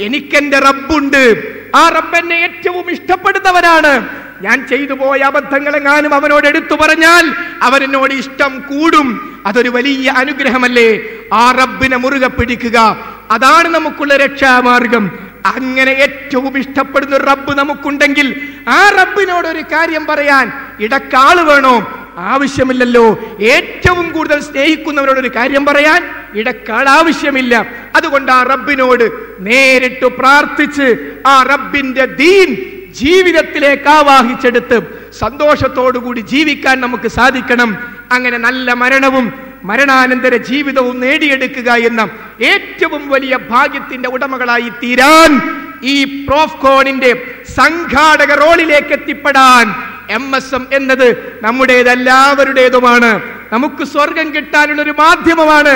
A: എനിക്കെന്റെ റബ്ബുണ്ട്. ആ റബ്ബ് എന്നെ ഏറ്റവും ഇഷ്ടപ്പെടുന്നവനാണ്. ഞാൻ ചെയ്തു പോയ അബദ്ധങ്ങളെങ്ങാനും അവനോട് എടുത്തു പറഞ്ഞാൽ അവനോട് ഇഷ്ടം കൂടും. അതൊരു വലിയ അനുഗ്രഹമല്ലേ? ആ റബ്ബിനെ മുറുകെ പിടിക്കുക, അതാണ് നമുക്കുള്ള രക്ഷാമാർഗം. അങ്ങനെ ഏറ്റവും ഇഷ്ടപ്പെടുന്ന ഒരു റബ്ബ് നമുക്കുണ്ടെങ്കിൽ ആ റബ്ബിനോട് ഒരു കാര്യം പറയാൻ ഇടക്കാള് വേണോ? ആവശ്യമില്ലല്ലോ. ഏറ്റവും കൂടുതൽ സ്നേഹിക്കുന്നവരോട് ഒരു കാര്യം പറയാൻ ഇടക്കാൾ ആവശ്യമില്ല. അതുകൊണ്ട് ആ റബ്ബിനോട് നേരിട്ട് പ്രാർത്ഥിച്ച് ആ റബ്ബിന്റെ ദീൻ ജീവിതത്തിലേക്ക് ആവാഹിച്ചെടുത്ത് സന്തോഷത്തോടുകൂടി ജീവിക്കാൻ നമുക്ക് സാധിക്കണം. അങ്ങനെ നല്ല മരണവും മരണാനന്തര ജീവിതവും നേടിയെടുക്കുക എന്ന ഏറ്റവും വലിയ ഭാഗ്യത്തിന്റെ ഉടമകളായി തീരാൻ, ഈ പ്രോഫ്കോണിന്റെ സംഘാടക റോളിലേക്ക് എത്തിപ്പെടാൻ MSM എന്നത് നമ്മുടേതെല്ലാവരുടേതുമാണ്. നമുക്ക് സ്വർഗം കിട്ടാനുള്ള ഒരു മാധ്യമമാണ്.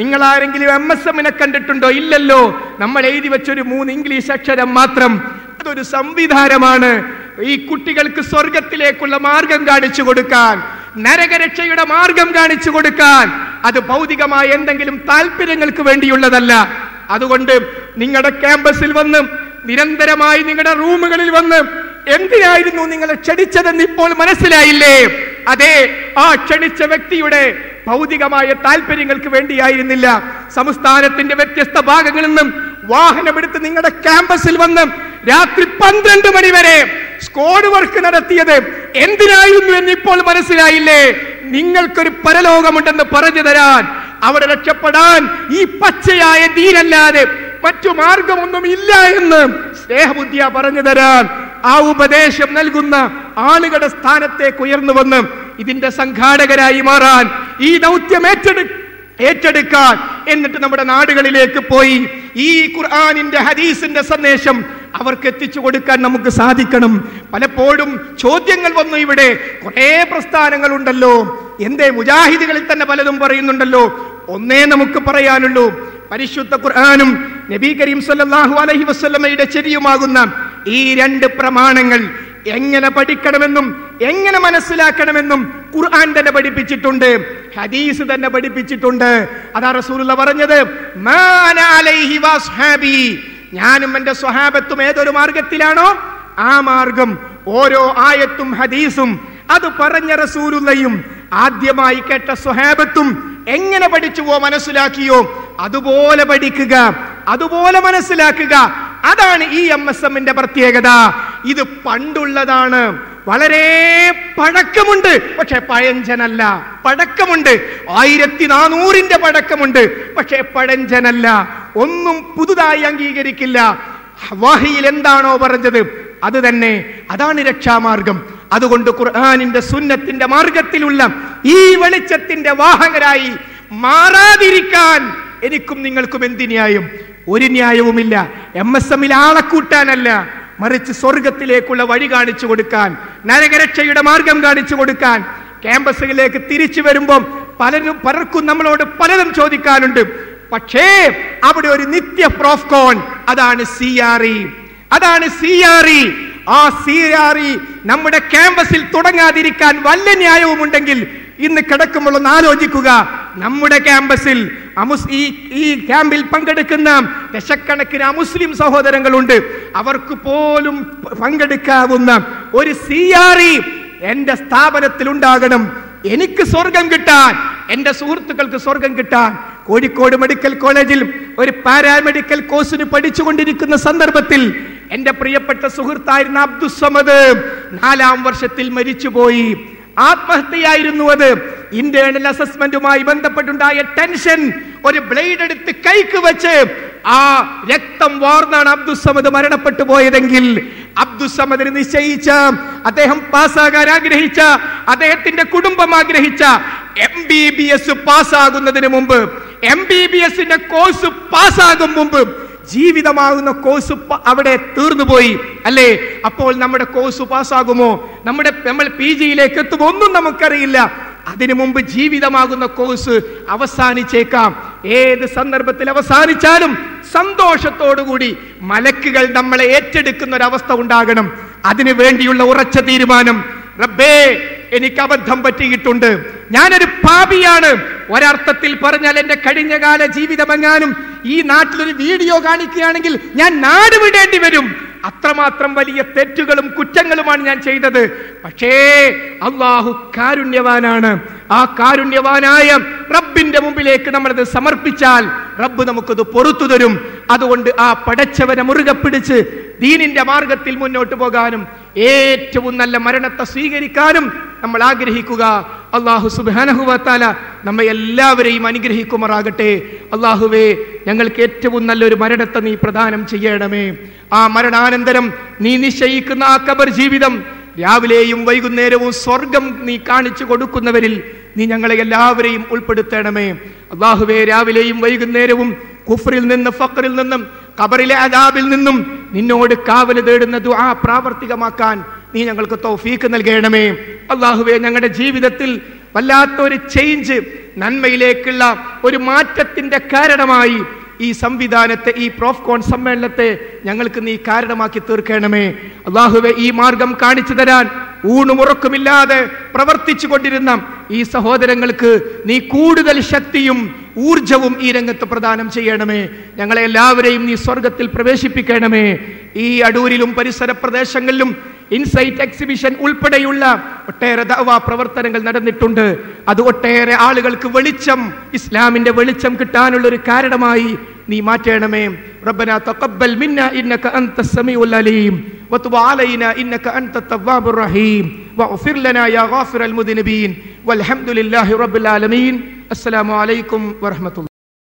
A: നിങ്ങൾ ആരെങ്കിലും MSMനെ കണ്ടിട്ടുണ്ടോ? ഇല്ലല്ലോ. നമ്മൾ എഴുതി വെച്ചൊരു 3 ഇംഗ്ലീഷ് അക്ഷരം മാത്രം. അതൊരു സംവിധാനമാണ്. ഈ കുട്ടികൾക്ക് സ്വർഗത്തിലേക്കുള്ള മാർഗം കാണിച്ചു കൊടുക്കാൻ, നരകരക്ഷയുടെ മാർഗം കാണിച്ചു കൊടുക്കാൻ. അത് ഭൗതികമായ എന്തെങ്കിലും താല്പര്യങ്ങൾക്ക് വേണ്ടിയുള്ളതല്ല. അതുകൊണ്ട് നിങ്ങളുടെ ക്യാമ്പസിൽ വന്ന്, നിരന്തരമായി നിങ്ങളുടെ റൂമുകളിൽ വന്ന് എന്തിനായിരുന്നു നിങ്ങളെ ക്ഷണിച്ചതെന്ന് ഇപ്പോൾ മനസ്സിലായില്ലേ? അതെ, ആ ക്ഷണിച്ച വ്യക്തിയുടെ ഭൗതികമായ താല്പര്യങ്ങൾക്ക് വേണ്ടിയായിരുന്നില്ല. സംസ്ഥാനത്തിന്റെ വ്യത്യസ്ത ഭാഗങ്ങളിൽ നിന്നും വാഹനമെടുത്ത് നിങ്ങളുടെ ക്യാമ്പസിൽ വന്ന് രാത്രി 12 മണി വരെ സ്ക്വാഡ് വർക്ക് നടത്തിയത് എന്തിനായിരുന്നു എന്ന് ഇപ്പോൾ മനസ്സിലായില്ലേ? നിങ്ങൾക്കൊരു പരലോകമുണ്ടെന്ന് പറഞ്ഞു തരാൻ, അവിടെ രക്ഷപ്പെടാൻ ഈ പച്ചയായ ദീനല്ലാതെ
B: മറ്റു മാർഗമൊന്നും ഇല്ല എന്ന് സ്നേഹബുദ്ധിയ പറഞ്ഞു തരാൻ ആ ഉപദേശം നൽകുന്ന ആളുകളുടെ സ്ഥാനത്തേക്ക് ഉയർന്നു വന്ന് ഇതിന്റെ സംഘാടകരായി മാറാൻ, ഈ ദൗത്യം ഏറ്റെടുക്കാൻ, എന്നിട്ട് നമ്മുടെ നാടുകളിലേക്ക് പോയി ഈ ഖുർആനിന്റെ ഹദീസിന്റെ സന്ദേശം അവർക്ക് എത്തിച്ചു കൊടുക്കാൻ നമുക്ക് സാധിക്കണം. പലപ്പോഴും ചോദ്യങ്ങൾ വന്നു, ഇവിടെ കുറെ പ്രസ്ഥാനങ്ങൾ ഉണ്ടല്ലോ, എന്തേ മുജാഹിദുകളിൽ തന്നെ പലതും പറയുന്നുണ്ടല്ലോ. ഒന്നേ നമുക്ക് പറയാനുള്ളൂ, പരിശുദ്ധ ഖുർആനും നബി കരീം സല്ലല്ലാഹു അലൈഹി വസല്ലമയുടെ ചര്യയുമാകുന്ന ഈ രണ്ട് പ്രമാണങ്ങൾ എങ്ങനെ പഠിക്കണമെന്നും എങ്ങനെ മനസ്സിലാക്കണമെന്നും ഖുർആൻ തന്നെ പഠിപ്പിച്ചിട്ടുണ്ട്, ഹദീസ് തന്നെ പഠിപ്പിച്ചിട്ടുണ്ട്. അതാ റസൂലുള്ളാഹി പറഞ്ഞത്, മാ അന അലൈഹി വസ്ഹാബി, ഞാനും എന്റെ സ്വഹാബത്തും ഏതൊരു മാർഗത്തിലാണോ ആ മാർഗം. ഓരോ ആയത്തും ഹദീസും അത് പറഞ്ഞ റസൂലുള്ളാഹിയും ആദ്യമായി കേട്ട സ്വഹാബത്തും എങ്ങനെ പഠിച്ചുവോ മനസ്സിലാക്കിയോ അതുപോലെ പഠിക്കുക, അതുപോലെ മനസ്സിലാക്കുക. അതാണ് ഈ MSMന്റെ പ്രത്യേകത. ഇത് പണ്ടുള്ളതാണ്, വളരെ പഴക്കമുണ്ട്, പക്ഷെ പഴഞ്ചനല്ല. പഴക്കമുണ്ട്, 1400 പഴക്കമുണ്ട്, പക്ഷെ പഴഞ്ചനല്ല. ഒന്നും പുതുതായി അംഗീകരിക്കില്ല. വഹിയിൽ എന്താണോ പറഞ്ഞത് അത് തന്നെ, അതാണ് രക്ഷാമാർഗം. അതുകൊണ്ട് ഖുർആനിന്റെ സുന്നത്തിന്റെ മാർഗത്തിലുള്ള ഈ വെളിച്ചത്തിന്റെ വാഹകരായി മാറാതിരിക്കാൻ എനിക്കും നിങ്ങൾക്കും എന്ത് ന്യായം? ഒരു ന്യായവുമില്ല. MSMൽ ആളെ കൂട്ടാനല്ല, മറിച്ച് സ്വർഗത്തിലേക്കുള്ള വഴി കാണിച്ചു കൊടുക്കാൻ, നരകരക്ഷയുടെ മാർഗം കാണിച്ചു കൊടുക്കാൻ. ക്യാമ്പസുകളിലേക്ക് തിരിച്ചു വരുമ്പോൾ പലർക്കും നമ്മളോട് പലതും ചോദിക്കാനുണ്ട്. പക്ഷേ അവിടെ ഒരു നിത്യ പ്രോഫ്കോൺ, അതാണ് CRE. അതാണ് CRE. ആ CRE നമ്മുടെ ക്യാമ്പസിൽ തുടങ്ങാതിരിക്കാൻ വല്ല ന്യായവുമുണ്ടെങ്കിൽ ഇന്ന് കിടക്കുമ്പോൾ ഒന്ന് ആലോചിക്കുക. നമ്മുടെ ക്യാമ്പസിൽ ഈ ക്യാമ്പിൽ പങ്കെടുക്കുന്ന ദശക്കണക്കിന് അമുസ്ലിം സഹോദരങ്ങളുണ്ട്. അവർക്ക് പോലും പങ്കെടുക്കാവുന്ന ഒരു CRE എന്റെ സ്ഥാപനത്തിൽ ഉണ്ടാകണം. എനിക്ക് സ്വർഗം കിട്ടാൻ, എന്റെ സുഹൃത്തുക്കൾക്ക് സ്വർഗം കിട്ടാൻ. കോഴിക്കോട് മെഡിക്കൽ കോളേജിൽ ഒരു പാരാമെഡിക്കൽ കോഴ്സിന് പഠിച്ചുകൊണ്ടിരിക്കുന്ന സന്ദർഭത്തിൽ എന്റെ പ്രിയപ്പെട്ട സുഹൃത്തായിരുന്ന അബ്ദുസ്സമദ് 4ാം വർഷത്തിൽ മരിച്ചുപോയി. ആത്മഹത്യയായിരുന്നു അത്. ഇന്റേണൽ അസസ്മെന്റുമായി ബന്ധപ്പെട്ടുണ്ടായ ടെൻഷൻ, ഒരു ബ്ലേഡ് എടുത്ത് കൈക്ക് വെച്ച് ആ രക്തം വാർന്നാണ് അബ്ദുസ്സമദ് മരണപ്പെട്ടു പോയതെങ്കിൽ, അബ്ദുസ്സമദിന് നിശ്ചയിച്ച, അദ്ദേഹം പാസ്സാകാൻ ആഗ്രഹിച്ച, അദ്ദേഹത്തിന്റെ കുടുംബം ആഗ്രഹിച്ച MBBS പാസ്സാകുന്നതിന് മുമ്പ്, MBBSന്റെ കോഴ്സ് പാസ്സാകും മുമ്പ് ജീവിതമാകുന്ന കോഴ്സ് അവിടെ തീർന്നുപോയി അല്ലേ? അപ്പോൾ നമ്മുടെ കോഴ്സ് പാസ്സാകുമോ? നമ്മൾ PGയിലേക്ക് എത്തുമോ? ഒന്നും നമുക്കറിയില്ല. അതിനു മുമ്പ് ജീവിതമാകുന്ന കോഴ്സ് അവസാനിച്ചേക്കാം. ഏത് സന്ദർഭത്തിൽ അവസാനിച്ചാലും സന്തോഷത്തോടുകൂടി മലക്കുകൾ നമ്മളെ ഏറ്റെടുക്കുന്ന ഒരവസ്ഥ ഉണ്ടാകണം. അതിനു വേണ്ടിയുള്ള ഉറച്ച തീരുമാനം. റബ്ബേ, എനിക്ക് അബദ്ധം പറ്റിയിട്ടുണ്ട്, ഞാനൊരു പാപിയാണ്. ഒരർത്ഥത്തിൽ പറഞ്ഞാൽ എന്റെ കഴിഞ്ഞകാല ജീവിതമെങ്ങാനും ഈ നാട്ടിലൊരു വീഡിയോ കാണിക്കുകയാണെങ്കിൽ ഞാൻ നാട് വിടേണ്ടി വരും. അത്രമാത്രം വലിയ തെറ്റുകളും കുറ്റങ്ങളുമാണ് ഞാൻ ചെയ്തത്. പക്ഷേ അല്ലാഹു കാരുണ്യവാനാണ്. ആ കാരുണ്യവാനായ റബ്ബിന്റെ മുമ്പിലേക്ക് നമ്മളത് സമർപ്പിച്ചാൽ റബ്ബ് നമുക്കത് പൊറുത്തു തരും. അതുകൊണ്ട് ആ പടച്ചവനെ മുറുകെ പിടിച്ച് ദീനിന്റെ മാർഗത്തിൽ മുന്നോട്ട് പോകാനും ഏറ്റവും നല്ല മരണത്തെ സ്വീകരിക്കാനും നമ്മൾ ആഗ്രഹിക്കുക. അല്ലാഹു സുബ്ഹാനഹു വ തആല നമ്മെ എല്ലാവരെയും അനുഗ്രഹിക്കുമാറാകട്ടെ. അല്ലാഹുവേ, ഞങ്ങൾക്ക് ഏറ്റവും നല്ലൊരു മരണത്തെ നീ പ്രദാനം ചെയ്യണമേ. ആ മരണാനന്തരം നീ നിശ്ചയിക്കുന്ന ആ ഖബർ ജീവിതം, രാവിലെയും വൈകുന്നേരവും സ്വർഗം നീ കാണിച്ചു കൊടുക്കുന്നവരിൽ നീ ഞങ്ങളെ എല്ലാവരെയും ഉൾപ്പെടുത്തണമേ. അല്ലാഹുവേ, രാവിലെയും വൈകുന്നേരവും കുഫ്റിൽ നിന്ന്, ഫഖറിൽ നിന്നും, ഖബറിലെ അദാബിൽ നിന്നും നിന്നോട് കാവൽ തേടുന്ന ദുആ പ്രാവർത്തികമാക്കാൻ നീ ഞങ്ങൾക്ക് തൗഫീഖ് നൽകണമേ. അല്ലാഹുവേ, ഞങ്ങളുടെ ജീവിതത്തിൽ വല്ലാത്തൊരു ചേഞ്ച്, നന്മയിലേക്കുള്ള ഒരു മാറ്റത്തിന്റെ കാരണമായി ഈ സംവിധാനത്തെ, ഈ പ്രോഫ്കോൺ സമ്മേളനത്തെ ഞങ്ങൾക്ക് നീ കാരണമാക്കി തീർക്കണമേ. അല്ലാഹുവേ, ഈ മാർഗം കാണിച്ചു തരാൻ ഊണുമുറക്കുമില്ലാതെ പ്രവർത്തിച്ചു കൊണ്ടിരുന്ന ഈ സഹോദരങ്ങൾക്ക് നീ കൂടുതൽ ശക്തിയും ഊർജവും ഈ രംഗത്ത് പ്രദാനം ചെയ്യണമേ. ഞങ്ങളെ എല്ലാവരെയും നീ സ്വർഗത്തിൽ പ്രവേശിപ്പിക്കണമേ. ഈ അടൂരിലും പരിസര പ്രദേശങ്ങളിലും ഇൻസൈറ്റ് എക്സിബിഷൻ ഉൾപ്പെടെയുള്ള ഒട്ടേറെ ദഅവാ പ്രവർത്തനങ്ങൾ നടന്നിട്ടുണ്ട്. അത് ഒട്ടേറെ ആളുകൾക്ക് വെളിച്ചം, ഇസ്ലാമിന്റെ വെളിച്ചം കിട്ടാനുള്ള ഒരു കാരണമായി നീ മാറ്റണമേ. റബ്ബനാ തഖബ്ബൽ മിന്നാ ഇന്നക അൻതസ് സമീഉൽ അലീം വതുബ് അലൈനാ ഇന്നക അൻതത് തവ്വാബുർ റഹീം വഗ്ഫിർ ലനാ യാ ഗാഫിറൽ മുദ്നിബീൻ വൽഹംദുലില്ലാഹി റബ്ബിൽ ആലമീൻ. അസ്സലാമു അലൈക്കും വറഹ്മത്തുള്ളാഹി.